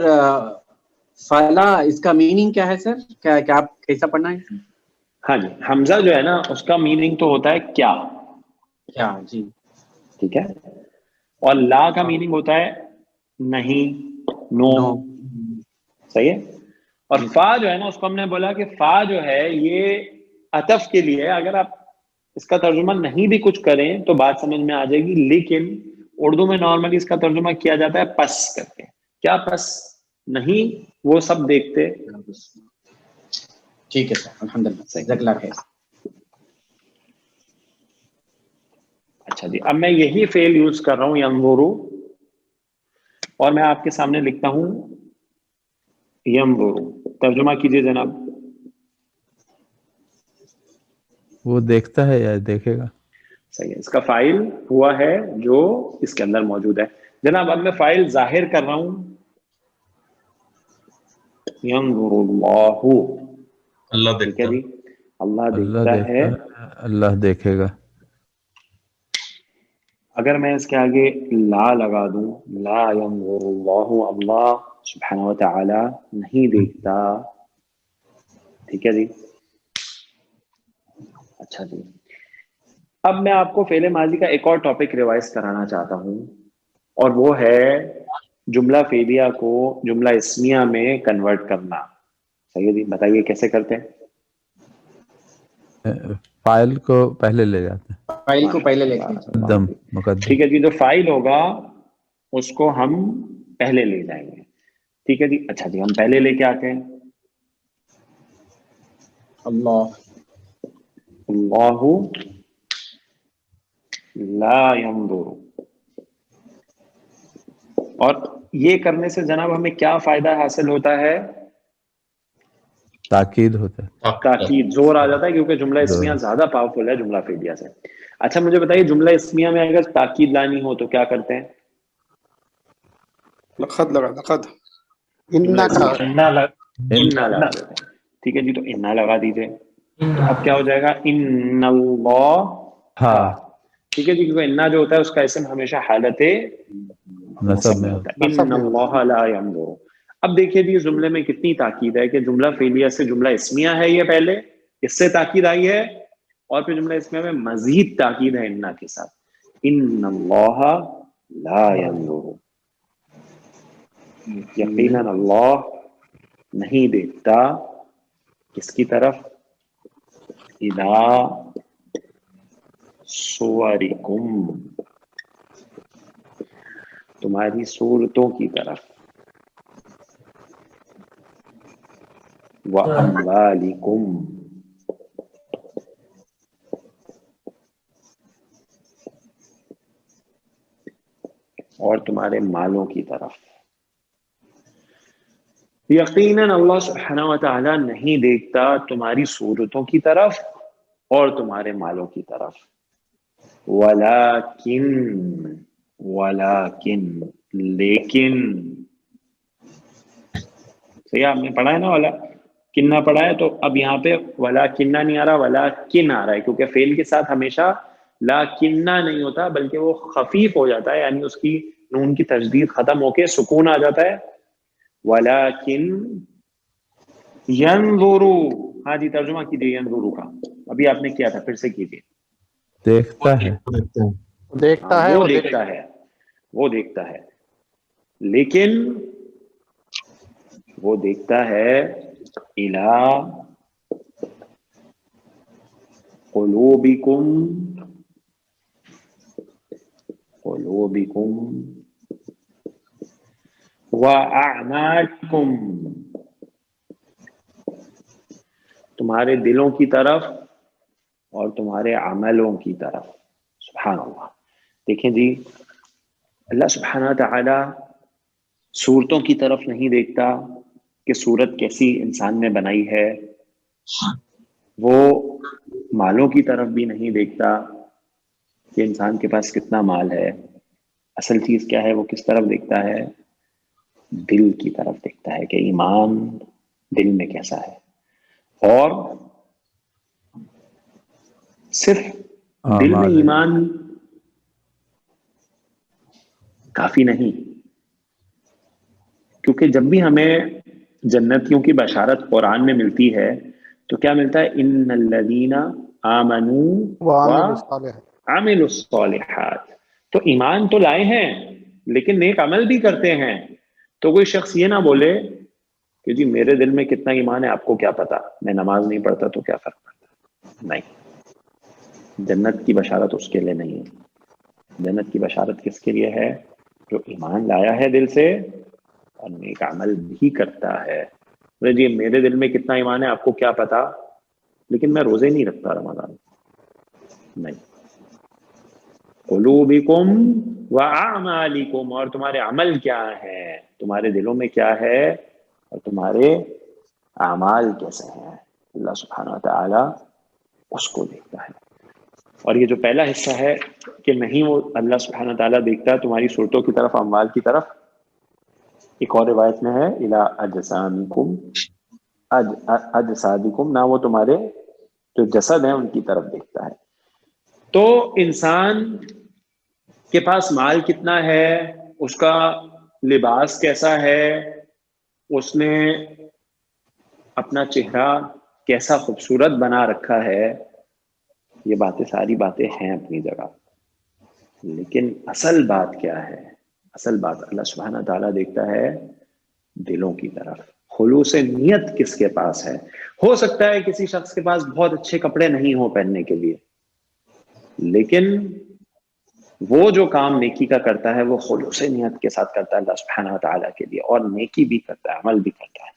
فلا اس کا میننگ کیا ہے سر؟ کیا آپ کیسا پڑھنا ہے؟ ہاں جی، حمزہ جو ہے نا اس کا میننگ تو ہوتا ہے کیا، کیا؟ جی ٹھیک ہے، اور لا کا میننگ ہوتا ہے نہیں، نو، صحیح ہے۔ اور فا جو ہے نا اس کو ہم نے بولا کہ فا جو ہے یہ عطف کے لیے، اگر آپ اس کا ترجمہ نہیں بھی کچھ کریں تو بات سمجھ میں آ جائے گی، لیکن اردو میں نارملی اس کا ترجمہ کیا جاتا ہے پس کر کے۔ کیا پس؟ نہیں، وہ سب دیکھتے۔ ٹھیک ہے سر، الحمدللہ، جزاک اللہ خیر۔ اچھا جی، اب میں یہی فعل یوز کر رہا ہوں ینظرو، اور میں آپ کے سامنے لکھتا ہوں ینظرو، ترجمہ کیجئے جناب۔ وہ دیکھتا ہے یا دیکھے گا؟ صحیح ہے، اس کا فائل ہوا ہے جو اس کے اندر موجود ہے جناب۔ اب میں فائل ظاہر کر رہا ہوں، ینظر اللہ، اللہ ٹھیک ہے دیکھتا جی، اللہ اللہ دیکھتا ہے۔ اللہ دیکھے گا۔ اگر میں اس کے آگے لا لگا دوں، لا ینظر اللہ، اللہ سبحانہ و تعالی نہیں دیکھتا، ٹھیک ہے جی۔ اچھا جی، اب میں آپ کو فعل ماضی کا ایک اور ٹاپک ریوائز کرانا چاہتا ہوں، اور وہ ہے جملہ فعلیہ کو جملہ اسمیہ میں کنورٹ کرنا۔ صحیح ہے جی، بتائیے کیسے کرتے ہیں؟ فائل کو پہلے لے جاتے ہیں، فائل کو پہلے لے کے مقدم۔ ٹھیک ہے جی، جو فائل ہوگا اس کو ہم پہلے لے جائیں گے، ٹھیک ہے جی۔ اچھا جی، ہم پہلے لے کے آتے ہیں اللہ، اللہ لا ينظر، اور یہ کرنے سے جناب ہمیں کیا فائدہ حاصل ہوتا ہے؟ تاکید ہوتا ہے، تاکید، زور آ جاتا ہے، کیونکہ جملہ اسمیہ زیادہ پاورفل ہے جملہ فعلیہ سے۔ اچھا مجھے بتائیے، جملہ اسمیہ میں اگر تاکید لانی ہو تو کیا کرتے ہیں؟ لقد لگا لقد جملہ اسمیہ انا انا لگا دیتے ہیں، ٹھیک ہے جی، تو انا لگا دیجیے، تو اب کیا ہو جائے گا؟ ان اللہ، ہاں ٹھیک ہے جی، کیونکہ انا جو ہوتا ہے اس کا اسم ہمیشہ حالت نصب میں ہوتا ہے، ان اللہ لا ينظر۔ اب دیکھیے جی، جملے میں کتنی تاکید ہے کہ جملہ فعلیہ سے جملہ اسمیہ ہے، یہ پہلے اس سے تاکید آئی ہے، اور پھر جملہ اسمیہ میں مزید تاکید ہے انا کے ساتھ، ان اللہ لا ينظر، یقیناً اللہ نہیں دیکھتا کس کی طرف؟ الی صورکم، تمہاری صورتوں کی طرف، وَأَمْوَالِكُمْ، اور تمہارے مالوں کی طرف۔ یقیناً اللہ سبحانہ و تعالی نہیں دیکھتا تمہاری صورتوں کی طرف اور تمہارے مالوں کی طرف. ولیکن لیکن صحیح آپ نے پڑھا ہے نا ولیکن نہ پڑھا ہے, تو اب یہاں پہ ولیکن نہیں آ رہا, ولیکن آ رہا ہے, کیونکہ فعل کے ساتھ ہمیشہ لیکن نہیں ہوتا بلکہ وہ خفیف ہو جاتا ہے, یعنی اس کی نون کی تشدید ختم ہو کے سکون آ جاتا ہے. ولیکن ینظروا, ہاں جی ترجمہ کیجیے ینظروا کا, ابھی آپ نے کیا تھا پھر سے کیجیے. دیکھتا ہے, دیکھتا ہے, وہ دیکھتا ہے, وہ دیکھتا ہے, لیکن وہ دیکھتا ہے الی قلوبکم واعمالکم, تمہارے دلوں کی طرف اور تمہارے عملوں کی طرف. سبحان اللہ. دیکھیں جی, اللہ سبحانہ تعالی صورتوں کی طرف نہیں دیکھتا کہ صورت کیسی انسان نے بنائی ہے, وہ مالوں کی طرف بھی نہیں دیکھتا کہ انسان کے پاس کتنا مال ہے. اصل چیز کیا ہے, وہ کس طرف دیکھتا ہے؟ دل کی طرف دیکھتا ہے کہ ایمان دل میں کیسا ہے. اور صرف دل میں ایمان کافی نہیں, کیونکہ جب بھی ہمیں جنتیوں کی بشارت قرآن میں ملتی ہے تو کیا ملتا ہے؟ ان الذین آمنوا وعملوا الصالحات. تو ایمان تو لائے ہیں لیکن نیک عمل بھی کرتے ہیں. تو کوئی شخص یہ نہ بولے کہ جی میرے دل میں کتنا ایمان ہے آپ کو کیا پتا, میں نماز نہیں پڑھتا تو کیا فرق پڑتا. نہیں, جنت کی بشارت اس کے لیے نہیں ہے. جنت کی بشارت کس کے لیے ہے؟ جو ایمان لایا ہے دل سے اور نیک عمل بھی کرتا ہے. جی میرے دل میں کتنا ایمان ہے آپ کو کیا پتا, لیکن میں روزے نہیں رکھتا رمضان. نہیں, قلوبکم واعمالکم, اور تمہارے عمل کیا ہے, تمہارے دلوں میں کیا ہے اور تمہارے اعمال کیسے ہیں. اللہ سبحانہ وتعالی اس کو دیکھتا ہے. اور یہ جو پہلا حصہ ہے کہ نہیں وہ اللہ سبحانہ وتعالی دیکھتا ہے تمہاری صورتوں کی طرف, اموال کی طرف. ایک اور روایت میں ہے الی اجسامکم اجسادکم, نہ وہ تمہارے جو جسد ہیں ان کی طرف دیکھتا ہے. تو انسان کے پاس مال کتنا ہے, اس کا لباس کیسا ہے, اس نے اپنا چہرہ کیسا خوبصورت بنا رکھا ہے, یہ باتیں ساری باتیں ہیں اپنی جگہ, لیکن اصل بات کیا ہے؟ اصل بات اللہ سبحانہ تعالیٰ دیکھتا ہے دلوں کی طرف. خلوص نیت کس کے پاس ہے؟ ہو سکتا ہے کسی شخص کے پاس بہت اچھے کپڑے نہیں ہوں پہننے کے لیے, لیکن وہ جو کام نیکی کا کرتا ہے وہ خلوص نیت کے ساتھ کرتا ہے اللہ سبحانہ تعالیٰ کے لیے, اور نیکی بھی کرتا ہے, عمل بھی کرتا ہے.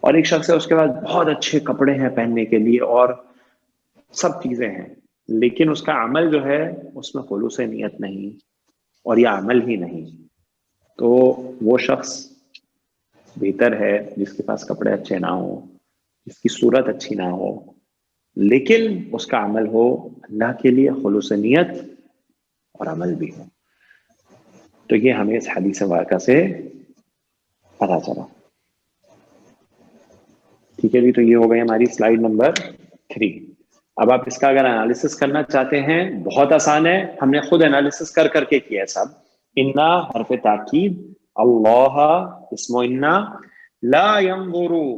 اور ایک شخص ہے اس کے پاس بہت اچھے کپڑے ہیں پہننے کے لیے اور سب چیزیں ہیں, لیکن اس کا عمل جو ہے اس میں خلوص نیت نہیں اور یہ عمل ہی نہیں. تو وہ شخص بہتر ہے جس کے پاس کپڑے اچھے نہ ہوں, جس کی صورت اچھی نہ ہو, لیکن اس کا عمل ہو اللہ کے لیے, خلوص نیت اور عمل بھی ہو. تو یہ ہمیں اس حدیث واقعہ سے پتہ چلا. ٹھیک ہے جی, تو یہ ہو گئی ہماری سلائیڈ نمبر 3. اب آپ اس کا اگر انالیسس کرنا چاہتے ہیں بہت آسان ہے, ہم نے خود انالیسس کر کے کیا ہے سب. انا حرف تاکید, اللہ اسم انا, لا ینظروا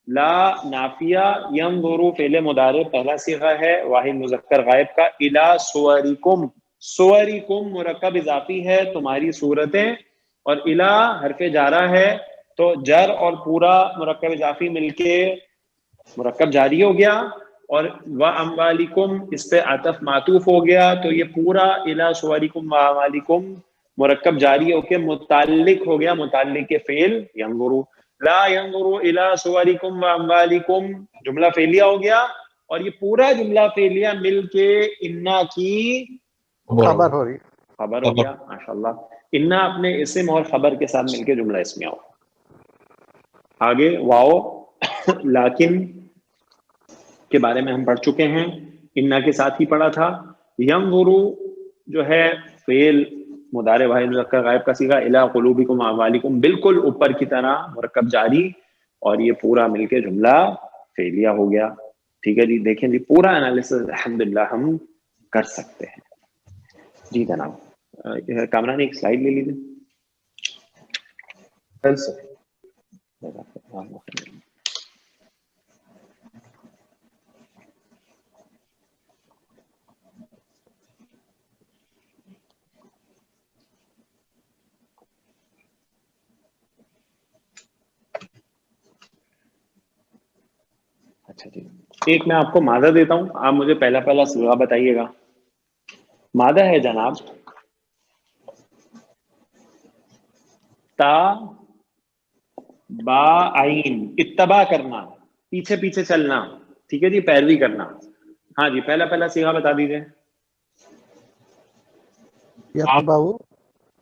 لا نافیہ, ینظروا فعل مضارع پہلا صیغہ ہے واحد مذکر غائب کا, الی صورکم, صورکم مرکب اضافی ہے تمہاری صورتیں, اور الی حرف جارہ ہے تو جر اور پورا مرکب اضافی مل کے مرکب جاری ہو گیا, اور وَأَمْوَالِكُمْ اس پہ عطف معطوف ہو گیا, تو یہ پورا الی صورکم وَأَمْوَالِكُمْ مرکب جاری ہو کے متعلق ہو گیا متعلق کے فعل ینظروا. لا ینظروا الی صورکم واموالکم جملہ فعلیہ ہو گیا, اور یہ پورا جملہ فعلیہ مل کے انا کی خبر ہو رہی, خبر ہو گیا. ماشاءاللہ, انا اپنے اسم اور خبر کے ساتھ مل کے جملہ اسمیہ ہو. آگے واو لیکن کے بارے میں ہم پڑھ چکے ہیں، انا کے ساتھ ہی پڑھا تھا. ینظرو جو ہے فعل مضارع واحد مذکر غائب کا صیغہ، الی قلوبکم اعمالکم بالکل اوپر کی طرح مرکب جاری، اور یہ پورا مل کے جملہ فعلیہ ہو گیا. ٹھیک ہے جی، دیکھیں جی پورا انالیسس الحمدللہ ہم کر سکتے ہیں. جی جناب کامران ایک سلائیڈ لے لیجیے. اچھا جی، ایک میں آپ کو مادہ دیتا ہوں، آپ مجھے پہلا صیغہ بتائیے گا. مادہ ہے جناب تا با عین، اتباع کرنا، پیچھے پیچھے چلنا. ٹھیک ہے جی، پیروی کرنا. ہاں جی، پہلا صیغہ بتا دیجیے. یتبعو،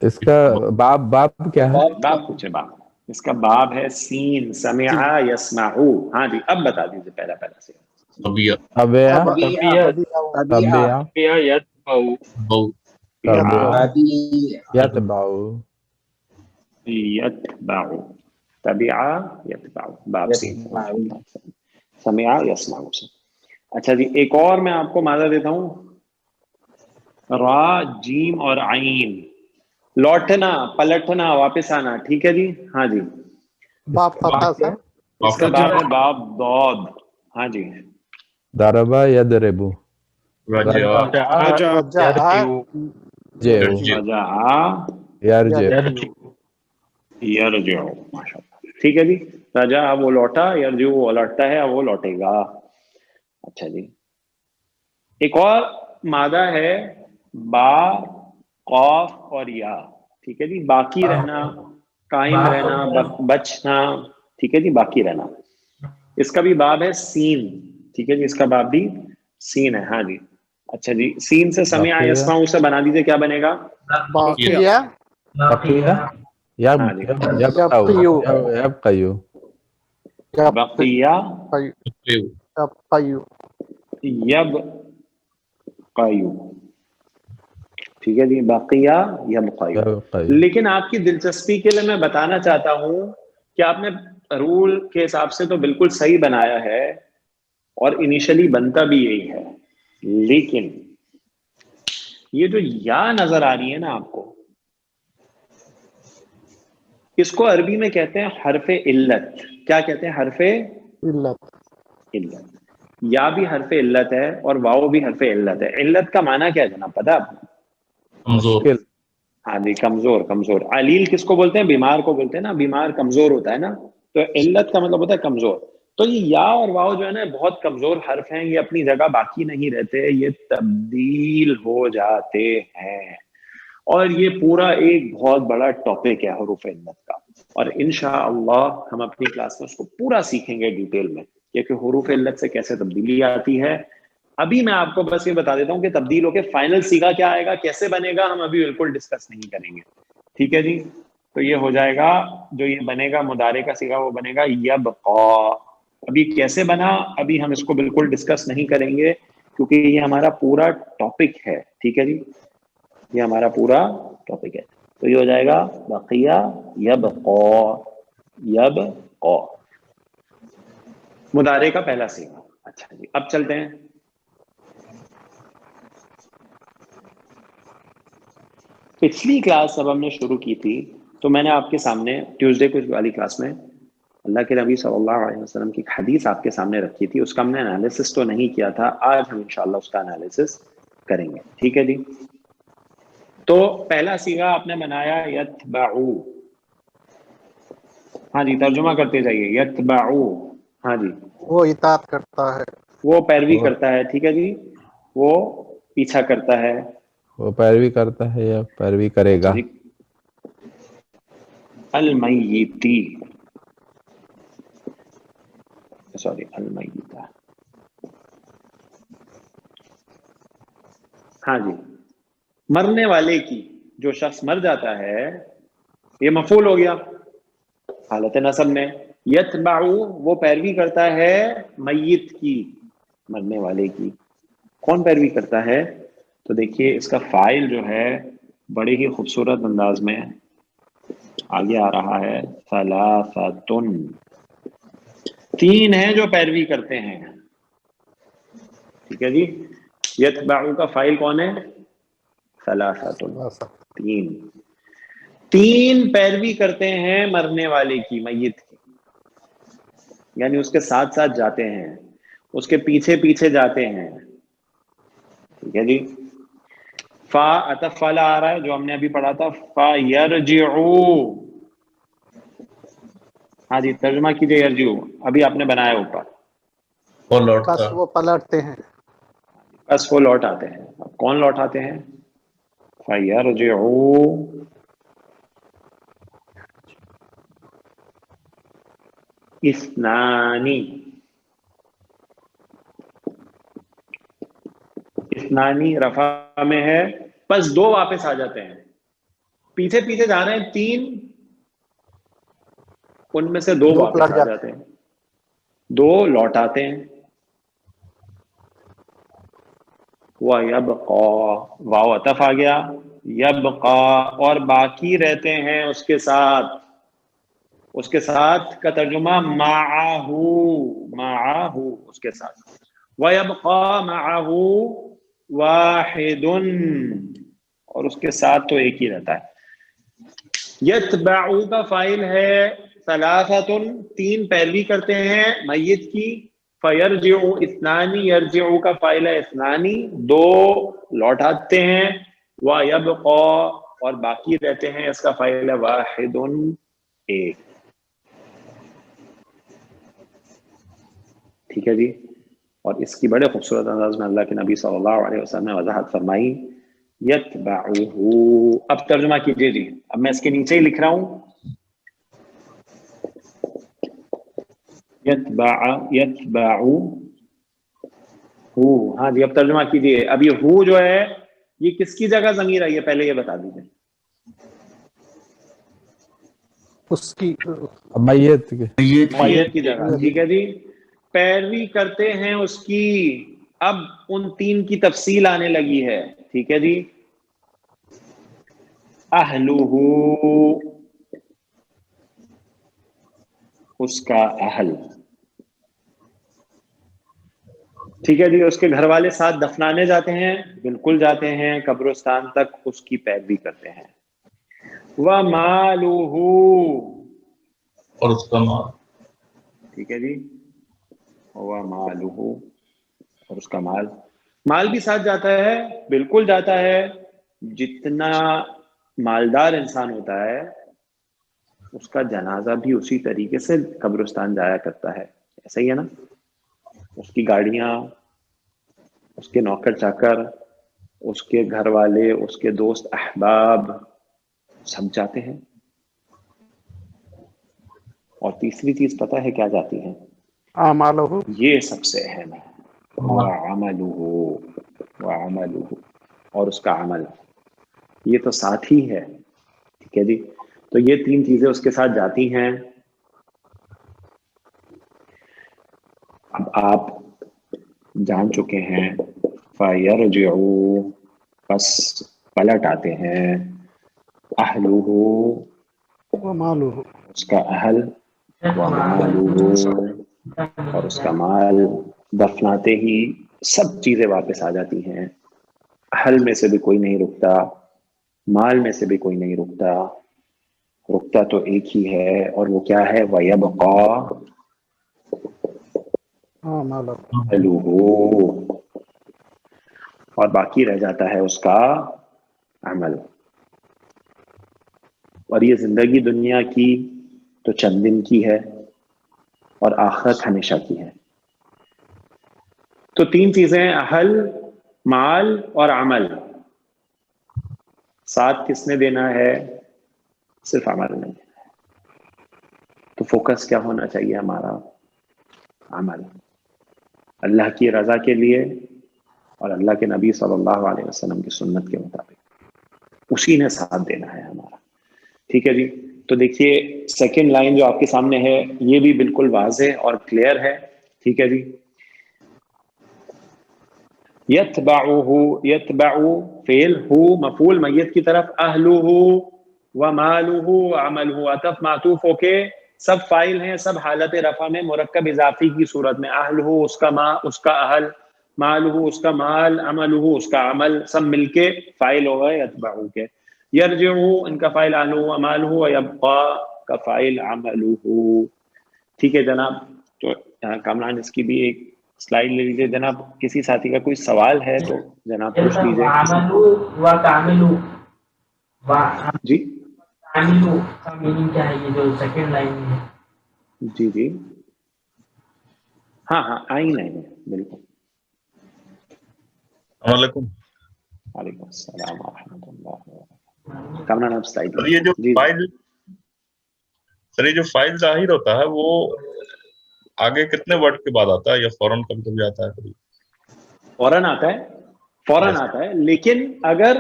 اس کا باب کیا ہے؟ باب پوچھے باب. اس کا باب ہے سین، سمع یسمعو. ہاں جی، اب بتا دیجیے پہلا صیغہ. طبیعت طبیعہ طبیعہ، یتبعو یتبعو، طبیعہ یتبعو، باب سین سمع یسمعو سے. اچھا جی، ایک اور میں آپ کو مادہ دیتا ہوں، را جیم اور عین، لوٹنا، پلٹنا، واپس آنا. ٹھیک ہے جی. ہاں جی، باب فتح سے اس کا باب ہے باب ضاد. ہاں جی، ضربہ یضربو رجع رجع جیو رجع یرجع یرجع. ماشاء اللہ. ٹھیک ہے جی، رجع وہ لوٹا، یرجع وہ لوٹتا ہے، وہ لوٹے گا. اچھا جی، ایک اور مادہ ہے با قاف اور یا. ٹھیک ہے جی، باقی رہنا، قائم رہنا، بچنا. ٹھیک ہے جی، باقی رہنا. اس کا بھی باب ہے سین. ٹھیک ہے جی، اس کا باب بھی سین ہے. ہاں جی. اچھا جی، سین سے سمع یسمعو سے بنا دیجیے، کیا بنے گا؟ باقیہ بقیہ ہاں جی، یبقیو یبقیو بقیہ یبقیو. یبقیو. ٹھیک ہے جی، بقیہ یبقیو. لیکن آپ کی دلچسپی کے لیے میں بتانا چاہتا ہوں کہ آپ نے رول کے حساب سے تو بالکل صحیح بنایا ہے، اور انیشلی بنتا بھی یہی ہے، لیکن یہ جو یا نظر آ رہی ہے نا آپ کو، اس کو عربی میں کہتے ہیں حرف علت. کیا کہتے ہیں؟ حرف علت. علت. یا بھی حرف علت ہے اور واو بھی حرف علت ہے. علت کا معنی کیا ہے جناب، پتہ آپ کو؟ کمزور. ہاں جی، کمزور. علیل کس کو بولتے ہیں؟ بیمار کو بولتے ہیں نا، بیمار کمزور ہوتا ہے نا. تو علت کا مطلب ہوتا ہے کمزور. تو یہ یا اور واو جو ہے نا بہت کمزور حرف ہیں، یہ اپنی جگہ باقی نہیں رہتے، یہ تبدیل ہو جاتے ہیں. اور یہ پورا ایک بہت بڑا ٹاپک ہے حروف علت کا، اور انشاءاللہ ہم اپنی کلاس میں اس کو پورا سیکھیں گے ڈیٹیل میں کہ حروف علت سے کیسے تبدیلی آتی ہے. ابھی میں آپ کو بس یہ بتا دیتا ہوں کہ تبدیل ہو کے فائنل صیغہ کیا آئے گا، کیسے بنے گا، ہم ابھی بالکل ڈسکس نہیں کریں گے. ٹھیک ہے جی. تو یہ ہو جائے گا، جو یہ بنے گا مضارع کا صیغہ وہ بنے گا یبقا. ابھی کیسے بنا ابھی ہم اس کو بالکل ڈسکس نہیں کریں گے، کیونکہ یہ ہمارا پورا ٹاپک ہے. ٹھیک ہے جی، یہ ہمارا پورا ٹاپک ہے. تو یہ ہو جائے گا بقیہ یبقا، مضارع کا پہلا صیغہ. اچھا جی، اب چلتے ہیں. پچھلی کلاس جب ہم نے شروع کی تھی تو میں نے آپ کے سامنے ٹیوزڈے کو والی کلاس میں اللہ کے نبی صلی اللہ علیہ وسلم کی حدیث آپ کے سامنے رکھی تھی. اس کا ہم نے انالیسس تو نہیں کیا تھا، آج ہم انشاءاللہ اس کا انالیسس کریں گے. ٹھیک ہے جی. تو پہلا صیغہ آپ نے بنایا یتبعو. ہاں جی، ترجمہ کرتے جائیے. یتبعو. ہاں جی، وہ اطاعت کرتا ہے. وہ پیروی کرتا ہے. ٹھیک ہے جی، وہ پیچھا کرتا ہے. وہ پیروی کرتا ہے یا پیروی کرے اچھا گا. جی، المیتی، سوری المیتہ. ہاں جی، مرنے والے کی، جو شخص مر جاتا ہے، یہ مفعول ہو گیا حالت نصب میں. یتبعو وہ پیروی کرتا ہے میت کی. مرنے والے کی. کون پیروی کرتا ہے؟ تو دیکھیے اس کا فائل جو ہے بڑے ہی خوبصورت انداز میں آگے آ رہا ہے. ثلاثۃ، تین ہیں جو پیروی کرتے ہیں. ٹھیک ہے جی. یتبعو کا فائل کون ہے؟ ثلاثۃ، تین پیروی کرتے ہیں مرنے والے کی، میت کی، یعنی اس کے ساتھ ساتھ جاتے ہیں، اس کے پیچھے پیچھے جاتے ہیں. ٹھیک ہے جی. فا عطف والا آ رہا ہے جو ہم نے ابھی پڑھا تھا، فا یرجعو. ہاں جی ترجمہ کیجئے یرجعو، ابھی آپ نے بنایا اوپر. وہ لوٹتا بس وہ پلٹتے ہیں. بس وہ لوٹ آتے ہیں. اب کون لوٹ آتے ہیں؟ فا یرجعو اثنانی. اثنانی رفع میں ہے، بس دو واپس آ جاتے ہیں. پیچھے پیچھے جا رہے ہیں تین، ان میں سے دو واپس پلٹ آ جاتے ہیں، دو لوٹ آتے ہیں. وَيَبْقَى، واو عطف آ گیا. یبقا، اور باقی رہتے ہیں اس کے ساتھ. اس کے ساتھ کا ترجمہ معہ، معہ اس کے ساتھ. وَيَبْقَى مَعَهُ وَاحِدٌ، اور اس کے ساتھ تو ایک ہی رہتا ہے. یتبعو کا فائل ہے ثلاثۃ، تین پیروی کرتے ہیں میت کی. فیرجعو اثنانی، یرجعو کا فائل ہے اثنانی، دو لوٹ آتے ہیں. وَيَبْقَى، اور باقی رہتے ہیں، اس کا فائل ہے واحد، ایک. ٹھیک ہے جی. اور اس کی بڑے خوبصورت انداز میں اللہ کے نبی صلی اللہ علیہ وسلم نے وضاحت فرمائی. یتبعہ، اب ترجمہ کیجئے جی. اب میں اس کے نیچے ہی لکھ رہا ہوں. یتبعہ، ہاں جی اب ترجمہ کیجئے. اب یہ ہو جو ہے یہ کس کی جگہ ضمیر ہے، یہ پہلے یہ بتا دیجیے. اس کی میت کے میت کی جگہ. ٹھیک ہے جی. پیروی کرتے ہیں اس کی. اب ان تین کی تفصیل آنے لگی ہے. ٹھیک ہے جی. اہلہ، اس کا اہل. ٹھیک ہے جی. اس کے گھر والے ساتھ دفنانے جاتے ہیں، بالکل جاتے ہیں، قبرستان تک اس کی پیروی کرتے ہیں. وَمَالُهُ، اور اس کا مال. ٹھیک ہے جی. وَمَالُهُ، اور اس کا مال. مال بھی ساتھ جاتا ہے، بالکل جاتا ہے. جتنا مالدار انسان ہوتا ہے اس کا جنازہ بھی اسی طریقے سے قبرستان جایا کرتا ہے. ایسا ہی ہے نا. اس کی گاڑیاں، اس کے نوکر چاکر، اس کے گھر والے، اس کے دوست احباب سب جاتے ہیں. اور تیسری چیز پتہ ہے کیا جاتی ہے؟ اعمالہ، یہ سب سے اہم ہے. وعملہ، اور اس کا عمل. یہ تو ساتھ ہی ہے. ٹھیک ہے جی. تو یہ تین چیزیں اس کے ساتھ جاتی ہیں. اب آپ جان چکے ہیں. فَيَرْجِعُوا، بس پلٹ آتے ہیں. اہلہ، ومالہ، اس کا اہل. ومالہ، اور اس کا مال. دفناتے ہی سب چیزیں واپس آ جاتی ہیں. اہل میں سے بھی کوئی نہیں رکتا، مال میں سے بھی کوئی نہیں رکتا. رکتا تو ایک ہی ہے، اور وہ کیا ہے؟ وَيَبْقَى اعمالہ، أَهْلُهُ، اور باقی رہ جاتا ہے اس کا عمل. اور یہ زندگی دنیا کی تو چند دن کی ہے، اور آخرت ہمیشہ کی ہے. تو تین چیزیں، اہل، مال اور عمل. ساتھ کس نے دینا ہے؟ صرف عمل نہیں. تو فوکس کیا ہونا چاہیے ہمارا؟ عمل. اللہ کی رضا کے لیے اور اللہ کے نبی صلی اللہ علیہ وسلم کی سنت کے مطابق اسی نے ساتھ دینا ہے ہمارا. ٹھیک ہے جی. تو دیکھیے سیکنڈ لائن جو آپ کے سامنے ہے یہ بھی بالکل واضح اور کلیئر ہے. ٹھیک ہے جی. یتبعہ، یتبعو فعل، ہو مفعول میت کی طرف، اہلہ ومالہ وعملہ عطف معطوف ہو کے سب فاعل ہیں، سب حالت رفع میں مرکب اضافی کی صورت میں، اہلہ اس کا ما، اس کا اہل، مالہ اس کا مال، عملہ اس کا عمل، سب مل کے فاعل ہو گئے یتبعو کے. یرجعو ان کا فاعل اہلہ ومالہ، ویبقى کا فاعل عملہ. ٹھیک ہے جناب. تو کامران اس کی بھی ایک سلائیڈ لے لیجیے جناب. کسی ساتھی کا کوئی سوال ہے تو جناب پوچھ لیجیے. جی کا میننگ کیا ہے یہ جو سیکنڈ لائن میں ہے؟ جی جی ہاں ہاں آئی نہیں بالکل. السلام علیکم. وعلیکم السلام ورحمۃ اللہ وبرکاتہ. کامران آپ سلائیڈ سر یہ جو جی فائل، سر یہ جو فائل ظاہر ہوتا ہے وہ آگے کتنے ورڈ کے بعد آتا ہے یا فوراً کبھی کبھی آتا ہے؟ کبھی فوراً آتا ہے، فوراً آتا ہے، لیکن اگر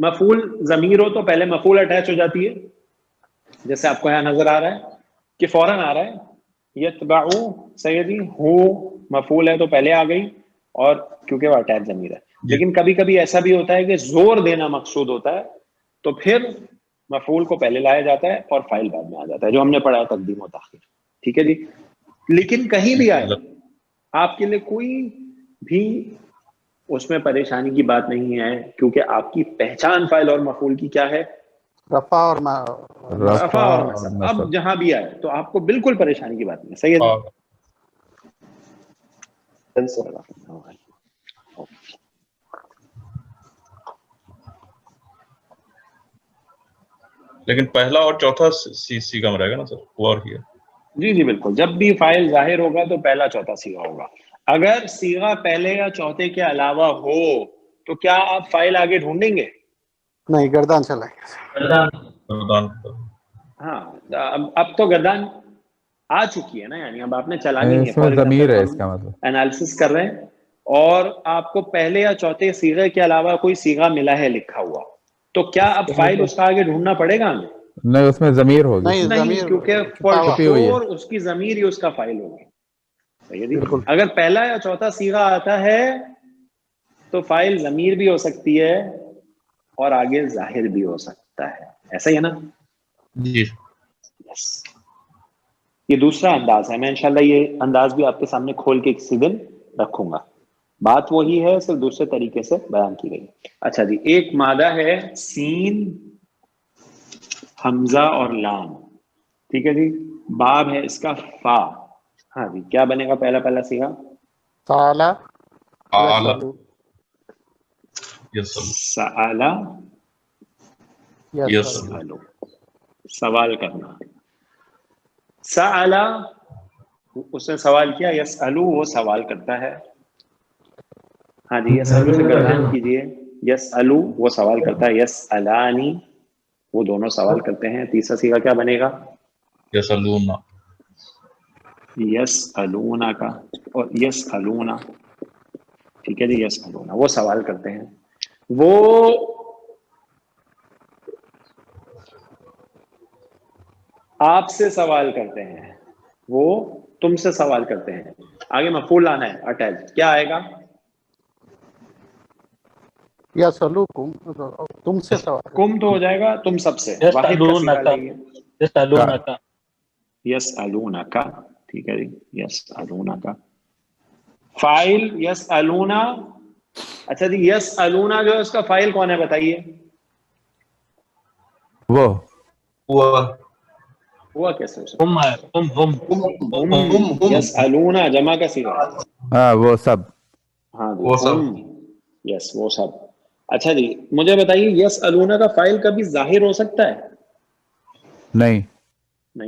مفعول ضمیر ہو تو پہلے مفعول اٹیچ ہو جاتی ہے، جیسے آپ کو یہاں نظر آ رہا ہے کہ فوراً آ رہا ہے. یتبعو سیدی، ہو مفعول ہے تو پہلے آ گئی اور کیونکہ وہ اٹیچ ضمیر ہے. لیکن کبھی کبھی ایسا بھی ہوتا ہے کہ زور دینا مقصود ہوتا ہے تو پھر مفعول کو پہلے لایا جاتا ہے اور فاعل بعد میں آ جاتا ہے، جو ہم نے پڑھا ہے تقدیم و تاخیر. ٹھیک ہے جی. لیکن کہیں بھی آئے آپ کے لیے کوئی بھی اس میں پریشانی کی بات نہیں ہے، کیونکہ آپ کی پہچان فاعل اور مفعول کی کیا ہے؟ رفع اور رفع اور نصب. اب جہاں بھی آئے تو آپ کو بالکل پریشانی کی بات نہیں ہے. صحیح ہے. لیکن پہلا اور چوتھا سیغہ میں رہے گا نا سر، وہ اور کیا؟ جی جی بالکل. جب بھی فاعل ظاہر ہوگا تو پہلا چوتھا سیغہ ہوگا. اگر سیغہ پہلے یا چوتھے کے علاوہ ہو تو کیا آپ فاعل آگے ڈھونڈیں گے؟ نہیں، گردان چلائیں. ہاں اب تو گردان آ چکی ہے نا، یعنی اب آپ نے چلانی ہے. اس میں ضمیر ہے، اس کا مطلب انالیسس کر رہے ہیں اور آپ کو پہلے یا چوتھے سیغے کے علاوہ کوئی سیغہ ملا ہے لکھا ہوا، تو کیا اب فاعل اس کا آگے ڈھونڈنا پڑے گا ہمیں؟ نہیں، اس میں ضمیر ہوگی. نہیں، کیونکہ فور شور اس کی ضمیر ہی اس کا فاعل ہوگا. اگر پہلا یا چوتھا سیغہ آتا ہے تو فاعل ضمیر بھی ہو سکتی ہے اور آگے ظاہر بھی ہو سکتا ہے. ایسا ہی ہے نا؟ جی. یہ دوسرا انداز ہے. میں انشاءاللہ یہ انداز بھی آپ کے سامنے کھول کے کسی دن رکھوں گا. بات وہی ہے، صرف دوسرے طریقے سے بیان کی گئی. اچھا جی. ایک مادہ ہے سین، حمزہ اور لام. ٹھیک ہے جی. باب ہے اس کا فا. ہاں جی. کیا بنے گا پہلا سیغہ؟ سالا سآلا یسألو، سوال کرنا. سآلا اس نے سوال کیا، یسألو وہ سوال کرتا ہے. ہاں جی. یسألو سے گردان کیجئے. یسألو وہ سوال کرتا ہے، یسألانی وہ دونوں سوال کرتے ہیں. تیسرا سیغہ کیا بنے گا؟ یسألون. یسألونا کا اور یسألونا. ٹھیک ہے جی. یسألونا وہ سوال کرتے ہیں، وہ آپ سے سوال کرتے ہیں، وہ تم سے سوال کرتے ہیں. آگے مفعول لانا ہے اٹیچ. کیا آئے گا؟ یسألوکم، تم سے سوال. کم تو ہو جائے گا تم سب سے. واحد کا سیغہ لائیے. یسألونک. ٹھیک ہے جی. یسألونک فاعل یسألونا. اچھا جی. یسألونا جو ہے اس کا فاعل کون ہے بتائیے؟ وہ کیسے ہو سکتا ہے؟ یسألونا جمع کا صیغہ ہے. ہاں وہ سب. ہاں جی. یس وہ سب. اچھا جی. مجھے بتائیے یسألونا کا فاعل کبھی ظاہر ہو سکتا ہے؟ نہیں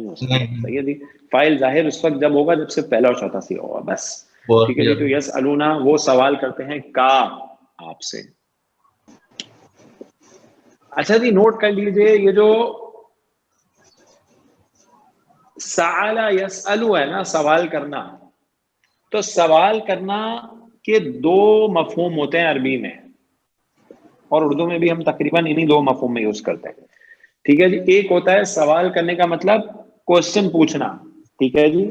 ہو سکتا. صحیح ہے جی. فاعل ظاہر اس وقت جب ہوگا جب سے پہلا اور چوتھا سیغہ ہوگا بس. ٹھیک ہے جی. تو یسألونا وہ سوال کرتے ہیں کا آپ سے. اچھا جی. نوٹ کر لیجئے یہ جو سأل یسألو ہے نا، سوال کرنا، تو سوال کرنا کے دو مفہوم ہوتے ہیں عربی میں اور اردو میں بھی ہم تقریباً انہی دو مفہوم میں یوز کرتے ہیں. ٹھیک ہے جی. ایک ہوتا ہے سوال کرنے کا مطلب کوشچن پوچھنا. ٹھیک ہے جی.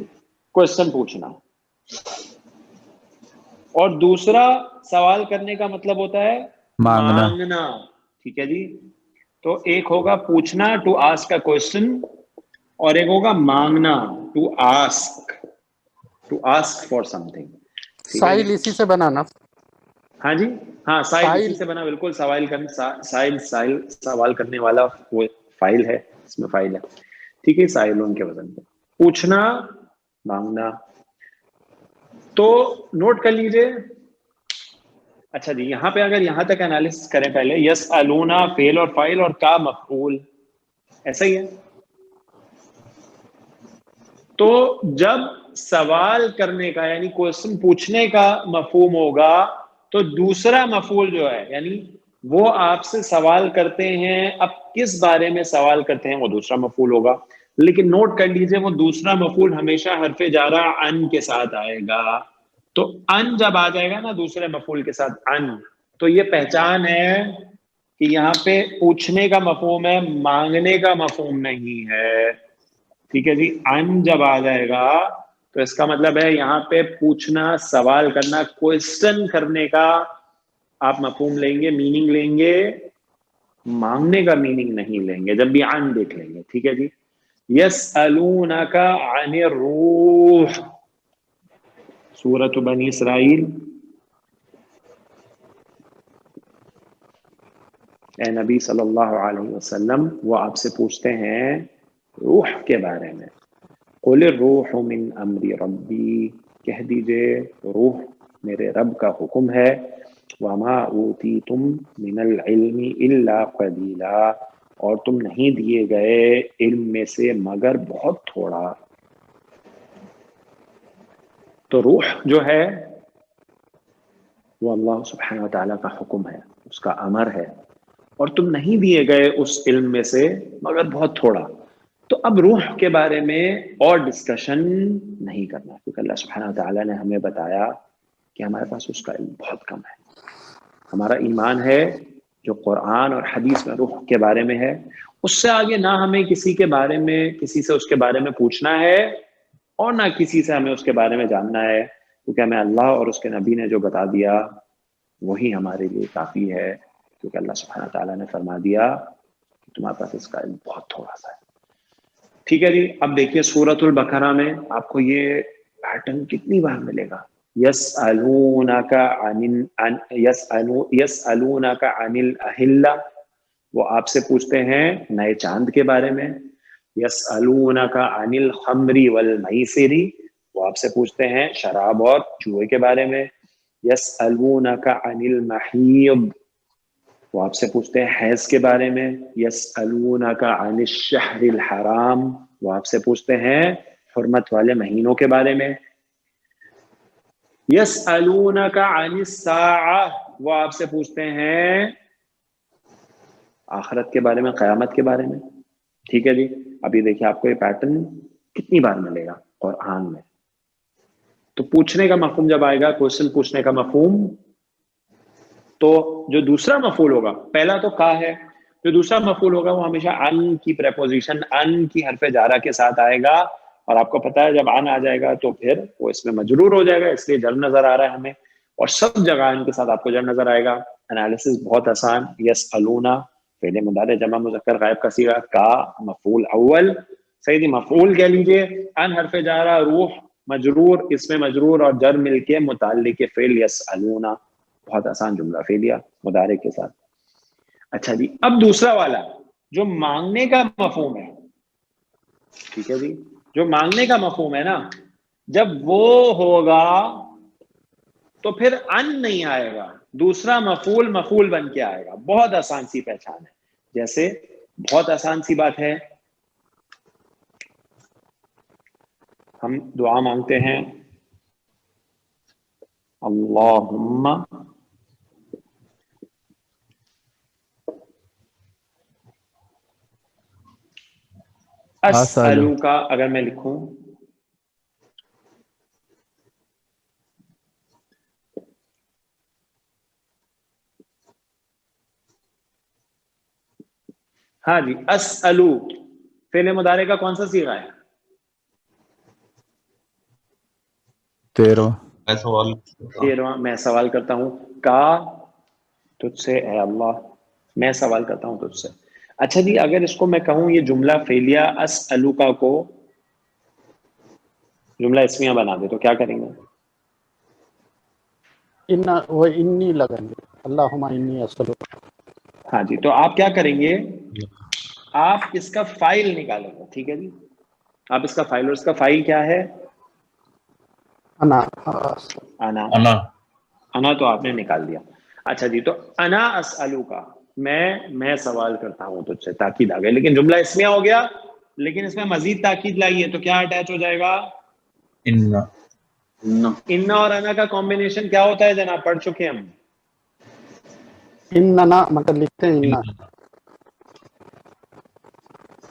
کوشچن پوچھنا. اور دوسرا سوال کرنے کا مطلب ہوتا ہے مانگنا. ٹھیک ہے جی. تو ایک ہوگا پوچھنا ٹو آسک اے کوشچن, اور ایک ہوگا مانگنا to ask for something. سائل اسی سے بنانا. ہاں جی, ہاں سائل سائل. اسی سے بنا, بالکل. سائل سوال کرنے والا وہ فائل ہے, اس میں فائل ہے. ٹھیک ہے, سائلون کے وزن پہ پوچھنا مانگنا. تو نوٹ کر لیجئے. اچھا جی, یہاں پہ اگر یہاں تک انالیسس کریں پہلے, یسألونا فعل اور فاعل اور کا مفعول, ایسا ہی ہے. تو جب سوال کرنے کا یعنی کوشچن پوچھنے کا مفہوم ہوگا, تو دوسرا مفعول جو ہے یعنی وہ آپ سے سوال کرتے ہیں, اب کس بارے میں سوال کرتے ہیں, وہ دوسرا مفعول ہوگا. لیکن نوٹ کر لیجئے وہ دوسرا مفعول ہمیشہ حرف جارہ ان کے ساتھ آئے گا. تو ان جب آ جائے گا نا دوسرے مفعول کے ساتھ ان, تو یہ پہچان ہے کہ یہاں پہ پوچھنے کا مفہوم ہے, مانگنے کا مفہوم نہیں ہے. ٹھیک ہے جی, ان جب آ جائے گا تو اس کا مطلب ہے یہاں پہ پوچھنا, سوال کرنا, کوشچن کرنے کا آپ مفہوم لیں گے, میننگ لیں گے, مانگنے کا میننگ نہیں لیں گے جب بھی ان دیکھ لیں گے. ٹھیک ہے جی. یسألونک عن الروح, سورۃ بنی اسرائیل. اے نبی صلی اللہ علیہ وسلم, وہ آپ سے پوچھتے ہیں روح کے بارے میں. قل الروح من امر ربی, کہہ دیجئے روح میرے رب کا حکم ہے. وما اوتیتم من العلم الا قلیلا, اور تم نہیں دیے گئے علم میں سے مگر بہت تھوڑا. تو روح جو ہے وہ اللہ سبحانہ وتعالیٰ کا حکم ہے, اس کا امر ہے, اور تم نہیں دیے گئے اس علم میں سے مگر بہت تھوڑا. تو اب روح کے بارے میں اور ڈسکشن نہیں کرنا, کیونکہ اللہ سبحانہ وتعالیٰ نے ہمیں بتایا کہ ہمارے پاس اس کا علم بہت کم ہے. ہمارا ایمان ہے جو قرآن اور حدیث میں روح کے بارے میں ہے, اس سے آگے نہ ہمیں کسی کے بارے میں, کسی سے اس کے بارے میں پوچھنا ہے, اور نہ کسی سے ہمیں اس کے بارے میں جاننا ہے, کیونکہ ہمیں اللہ اور اس کے نبی نے جو بتا دیا وہی ہمارے لیے کافی ہے. کیونکہ اللہ سبحانہ تعالیٰ نے فرما دیا کہ تمہارے پاس اس کا علم بہت تھوڑا سا ہے. ٹھیک ہے جی. اب دیکھیے سورۃ البقرہ میں آپ کو یہ پیٹرن کتنی بار ملے گا. یسألونک عن الاہلہ, وہ آپ سے پوچھتے ہیں نئے چاند کے بارے میں. یسألونک عن الخمر والمیسر, وہ آپ سے پوچھتے ہیں شراب اور جوئے کے بارے میں. یسألونک عن المحیض, وہ آپ سے پوچھتے ہیں حیض کے بارے میں. یسألونک عن الشہر الحرام, وہ آپ سے پوچھتے ہیں حرمت والے مہینوں کے بارے میں. یسألونک عن الساعہ, وہ آپ سے پوچھتے ہیں آخرت کے بارے میں, قیامت کے بارے میں. ٹھیک ہے جی. ابھی دیکھیے آپ کو یہ پیٹرن کتنی بار ملے گا قرآن میں. تو پوچھنے کا مفہوم جب آئے گا, کوشچن پوچھنے کا مفہوم, تو جو دوسرا مفعول ہوگا, پہلا تو کا ہے, جو دوسرا مفعول ہوگا وہ ہمیشہ ان کی پریپوزیشن, ان کی حرف جارہ کے ساتھ آئے گا. اور آپ کو پتا ہے جب ان آ جائے گا تو پھر وہ اس میں مجرور ہو جائے گا, اس لیے جر نظر آ رہا ہے ہمیں, اور سب جگہ ان کے ساتھ آپ کو جر نظر آئے گا. انالیسس بہت آسان. یسألونا فعل مضارع جمع مذکر غائب کا صیغہ, کا مفعول اول, صحیح جی, مفعول کہہ لیجئے. ان حرف جارہ, روح مجرور, اس میں مجرور اور جر مل کے متعلق فعل یسألونا. بہت آسان جملہ فعلیہ مضارع کے ساتھ. اچھا جی. اب دوسرا والا جو مانگنے کا مفہوم ہے, ٹھیک ہے جی, جو مانگنے کا مفہوم ہے نا, جب وہ ہوگا تو پھر ان نہیں آئے گا, دوسرا مفعول بن کے آئے گا. بہت آسان سی پہچان ہے. جیسے بہت آسان سی بات ہے, ہم دعا مانگتے ہیں اللہم اسألو کا اگر میں لکھوں ہاں جی, اسألو فعل مضارع کا کون سا صیغہ ہے؟ 13. میں سوال میں سوال کرتا ہوں کا تجھ سے اے اللہ، میں سوال کرتا ہوں تجھ سے. اچھا جی، اگر اس کو میں کہوں یہ جملہ فعلیہ اسألوکا کو جملہ اسمیہ بنا دے تو کیا کریں گے؟ انی لگیں گے، اللہم انی اسألک. ہاں جی، تو آپ کیا کریں گے؟ آپ اس کا فائل نکالیں گے. ٹھیک ہے جی، آپ اس کا فائل، اور اس کا فائل کیا ہے؟ انا انا. انا تو آپ نے نکال دیا. اچھا جی، تو انا اسألوکا، میں سوال کرتا ہوں تجھ سے، تاکید آ گئی. لیکن جملہ اسمیہ ہو گیا، لیکن اس میں مزید تاکید لائیے تو کیا اٹیچ ہو جائے گا؟ انا اور انا کا کمبینیشن کیا ہوتا ہے جناب؟ پڑھ چکے ہم. اننا مطلب لکھتے ہیں اننا.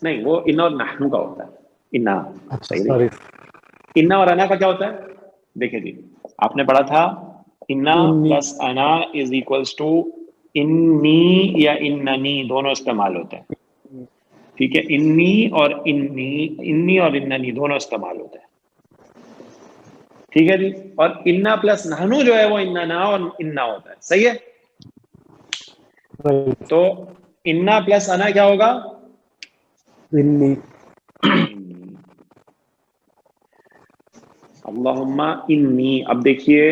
نہیں، وہ انا اور نحنو کا ہوتا ہے. انا اچھا صحیح سوری. نہیں. انا اور انا کا کیا ہوتا ہے؟ دیکھیں جی، آپ نے پڑھا تھا انا انی پلس انا از اکولس ٹو انی یا اننی، دونوں استعمال ہوتے ہیں. ٹھیک ہے، انی اور اننی دونوں استعمال ہوتے ہیں. ٹھیک ہے جی، اور انا پلس نحنو جو ہے وہ اننا اور اننا ہوتا ہے. صحیح ہے. رائٹ. تو انا پلس انا کیا ہوگا؟ انی اللہم انی. اب دیکھیے،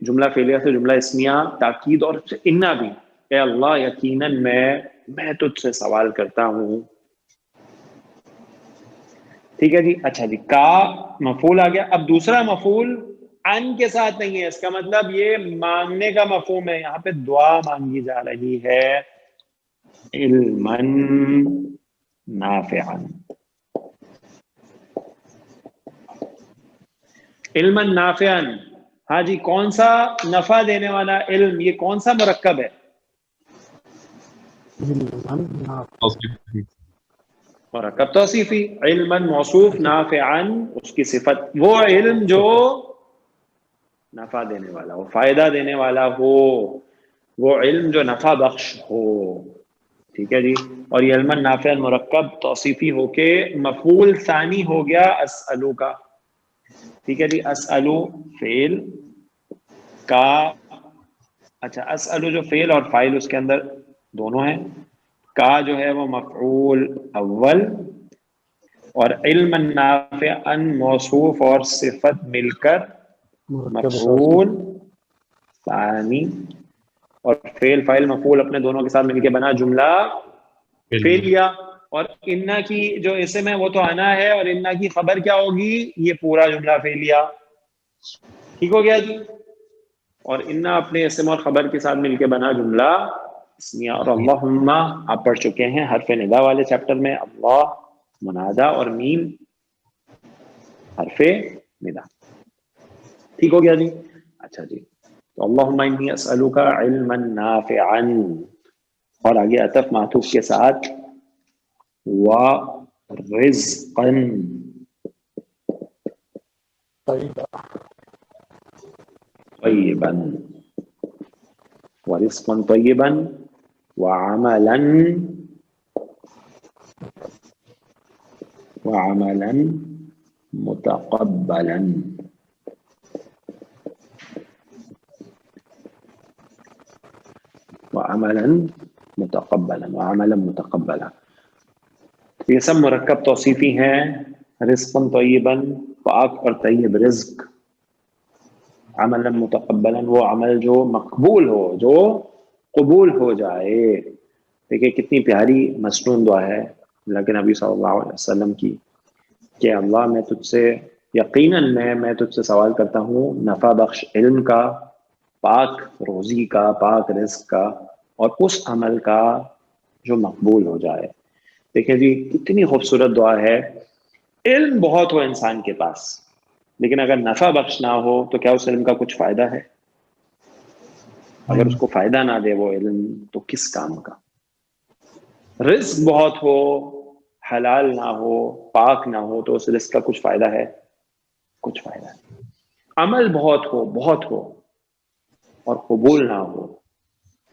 جملہ فعلیہ سے جملہ اسمیہ، تاکید اور انا بھی. اے اللہ یقیناً میں تجھ سے سوال کرتا ہوں. ٹھیک ہے جی. اچھا جی، کا مفعول آ گیا. اب دوسرا مفعول ان کے ساتھ نہیں ہے، اس کا مطلب یہ مانگنے کا مفہوم ہے. یہاں پہ دعا مانگی جا رہی ہے، علما نافعا. علما نافعا، ہاں جی، کون سا نفع دینے والا علم؟ یہ کون سا مرکب ہے؟ مرکب توصیفی. علما موصوف، نافعا اس کی صفت، وہ علم جو نفع دینے والا ہو، فائدہ دینے والا ہو، وہ علم جو نفع بخش ہو. ٹھیک ہے جی. اور یہ علما نافعا مرکب توصیفی ہو کے مفعول ثانی ہو گیا اسألو کا. ٹھیک ہے جی. اسألو فعل کا. اچھا، اسألو جو فعل اور فاعل اس کے اندر دونوں ہیں. کا جو ہے وہ مفعول اول، اور علم نافعا موصوف اور صفت مل کر مرکب مفعول ثانی، اور فعل فاعل مفعول اپنے دونوں کے ساتھ مل کے بنا جملہ فعلیہ. اور انا کی جو اسم ہے وہ تو انا ہے، اور انا کی خبر کیا ہوگی؟ یہ پورا جملہ فعلیہ. ٹھیک ہو گیا جی. اور انا اپنے اسم اور خبر کے ساتھ مل کے بنا جملہ اسمیہ. اور اللہم آپ پڑھ چکے ہیں حرف ندا والے چیپٹر میں، اللہ منادا اور میم حرف ندا. ٹھیک ہو گیا جی. اچھا جی، تو اللہم انی اسألوک علما نافعا، اور آگے عطف معطوف کے ساتھ ورزقا طیبا، ورزقا طیبا وعملا متقبلا. وعملا متقبلا. یہ سب مرکب توصیفی ہیں. رزقا طیبا، پاک اور طیب رزق. عملا متقبلا، وہ عمل جو مقبول ہو، جو قبول ہو جائے. دیکھیں کتنی پیاری مصنون دعا ہے اللہ کے نبی صلی اللہ علیہ وسلم کی، کہ اللہ میں تجھ سے یقیناً میں تجھ سے سوال کرتا ہوں نفع بخش علم کا، پاک روزی کا، پاک رزق کا، اور اس عمل کا جو مقبول ہو جائے. دیکھیں جی کتنی خوبصورت دعا ہے. علم بہت ہو انسان کے پاس، لیکن اگر نفع بخش نہ ہو تو کیا اس علم کا کچھ فائدہ ہے؟ اگر اس کو فائدہ نہ دے وہ علم تو کس کام کا؟ رزق بہت ہو، حلال نہ ہو، پاک نہ ہو تو اس رزق کا کچھ فائدہ ہے؟ کچھ فائدہ ہے. عمل بہت ہو اور قبول نہ ہو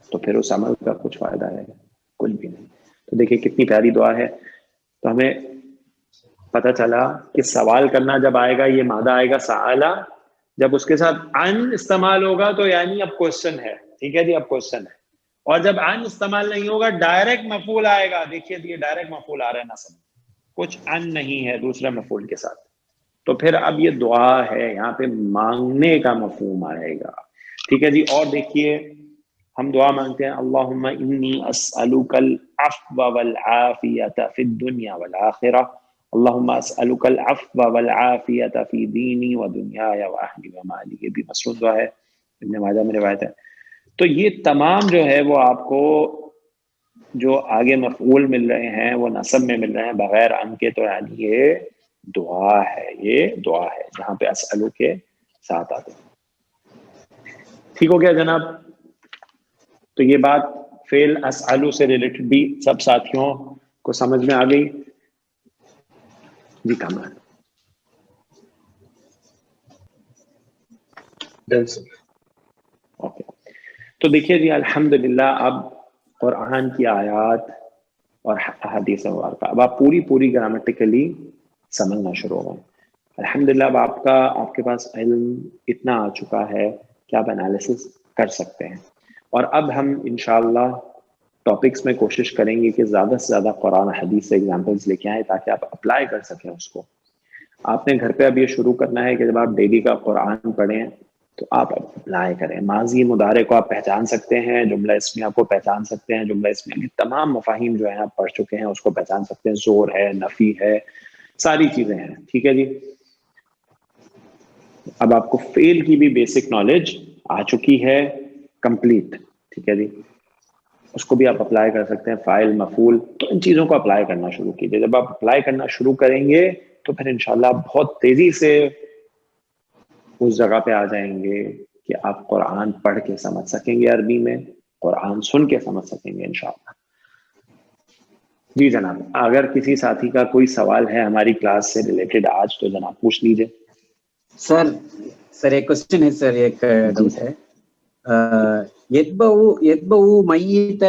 تو پھر اس عمل کا کچھ فائدہ ہے؟ کچھ بھی نہیں. تو دیکھیں کتنی پیاری دعا ہے. تو ہمیں پتہ چلا کہ سوال کرنا جب آئے گا، یہ مادہ آئے گا سآلہ، جب اس کے ساتھ ان استعمال ہوگا تو یعنی اب کوشچن ہے, ٹھیک ہے جی, اب کوشچن ہے. اور جب ان استعمال نہیں ہوگا ڈائریکٹ مفعول آئے گا. دیکھیے یہ ڈائریکٹ مفعول آ رہا ہے نصب, کچھ ان نہیں ہے دوسرے مفعول کے ساتھ, تو پھر اب یہ دعا ہے, یہاں پہ مانگنے کا مفہوم آئے گا. ٹھیک ہے جی. اور دیکھیے ہم دعا مانگتے ہیں اللہم انی اسألک العفو والعافیۃ فی الدنیا والآخرہ, اللہم اسألک العفو والعافیۃ فی دینی و دنیای و اہلی و مالی. یہ بھی مسعود دعا ہے, ابن ماجہ میں روایت ہے. تو یہ تمام جو ہے وہ آپ کو جو آگے مفعول مل رہے ہیں وہ نصب میں مل رہے ہیں بغیر ان کے, تو یعنی یہ دعا ہے, یہ دعا ہے جہاں پہ اسألو کے ساتھ آتے ہیں. ٹھیک ہو گیا جناب. تو یہ بات فعل اسألو سے ریلیٹڈ بھی سب ساتھیوں کو سمجھ میں آ گئی جی؟ کامران اوکے. تو دیکھیے جی الحمدللہ اب قرآن کی آیات اور احادیث مبارکہ اب آپ پوری گرامٹیکلی سمجھنا شروع ہو گئے. الحمدللہ اب آپ کے پاس علم اتنا آ چکا ہے کہ آپ انالیسس کر سکتے ہیں. اور اب ہم انشاءاللہ ٹاپکس میں کوشش کریں گے کہ زیادہ سے زیادہ قرآن حدیث سے ایگزامپلس لے کے آئیں تاکہ آپ اپلائی کر سکیں اس کو. آپ نے گھر پہ اب یہ شروع کرنا ہے کہ جب آپ ڈیلی کا قرآن پڑھیں تو آپ اپلائی کریں. ماضی مضارع کو آپ پہچان سکتے ہیں, جملہ اسمیہ کو پہچان سکتے ہیں, جملہ اسمیہ کی تمام مفاہیم جو ہیں آپ پڑھ چکے ہیں اس کو پہچان سکتے ہیں, زور ہے, نفی ہے, ساری چیزیں ہیں. ٹھیک ہے جی. اب آپ کو فعل کی بھی بیسک نالج آ چکی ہے کمپلیٹ. ٹھیک ہے جی. اس کو بھی آپ اپلائی کر سکتے ہیں, فاعل مفعول, تو ان چیزوں کو اپلائی کرنا شروع کیجیے. جب آپ اپلائی کرنا شروع کریں گے تو پھر انشاءاللہ آپ بہت تیزی سے اس جگہ پہ آ جائیں گے کہ آپ قرآن پڑھ کے سمجھ سکیں گے عربی میں, قرآن سن کے سمجھ سکیں گے انشاءاللہ. جی جناب, اگر کسی ساتھی کا کوئی سوال ہے ہماری کلاس سے ریلیٹڈ آج تو جناب پوچھ لیجئے. سر ایک کوشچن ہے سر, ایک ڈاؤٹ ہے. یتبعو میت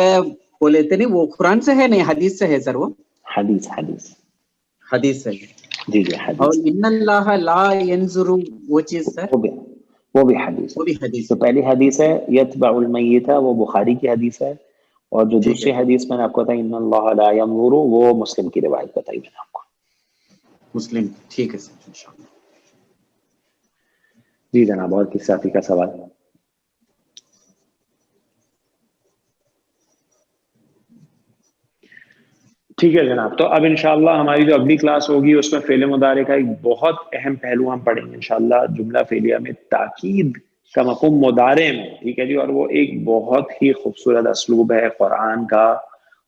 بولے تھے نہیں, وہ قرآن سے ہے نہیں حدیث سے ہے سر؟ وہ حدیث سے ہے. جی جی حدیث. اور ان اللہ لا ينظر وہ چیز سر وہ بھی حدیث. تو پہلی حدیث ہے یتبع المیت, وہ بخاری کی حدیث ہے. اور جو دوسری حدیث میں نے آپ کو بتائی ان اللہ لا ينظر, وہ مسلم کی روایت بتائی میں نے آپ کو. مسلم. ٹھیک ہے سر انشاءاللہ. جی جناب, اور کس ساتھی کا سوال؟ ٹھیک ہے جناب. تو اب انشاءاللہ ہماری جو اگلی کلاس ہوگی اس میں فعل مضارع کا ایک بہت اہم پہلو ہم پڑھیں گے انشاءاللہ, جملہ فعلیہ میں تاکید کا مفہوم مضارع میں. ٹھیک ہے جی. اور وہ ایک بہت ہی خوبصورت اسلوب ہے قرآن کا,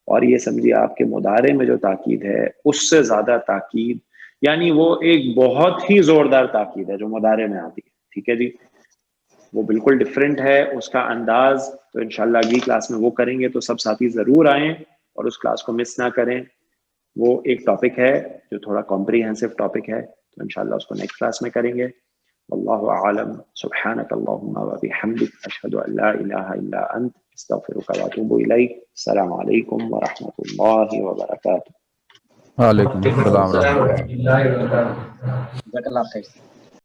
اور یہ سمجھیے آپ کے مضارع میں جو تاکید ہے اس سے زیادہ تاکید, یعنی وہ ایک بہت ہی زوردار تاکید ہے جو مضارع میں آتی ہے. ٹھیک ہے جی. وہ بالکل ڈفرینٹ ہے اس کا انداز. تو انشاءاللہ اگلی کلاس میں وہ کریں گے, تو سب ساتھی ضرور آئیں اور اس کلاس کو مس نہ کریں. وہ ایک ٹاپک ہے جو تھوڑا کمپریہنسو ٹاپک ہے, تو انشاءاللہ اس کو نیکسٹ کلاس میں کریں گے. واللہ اعلم. سبحانک اللہم و بحمدک, اشہد ان لا الہ الا انت, استغفرک و اتوب الیک. السلام علیکم ورحمۃ اللہ وبرکاتہ. وعلیکم السلام ورحمۃ اللہ. جزاک اللہ خیر.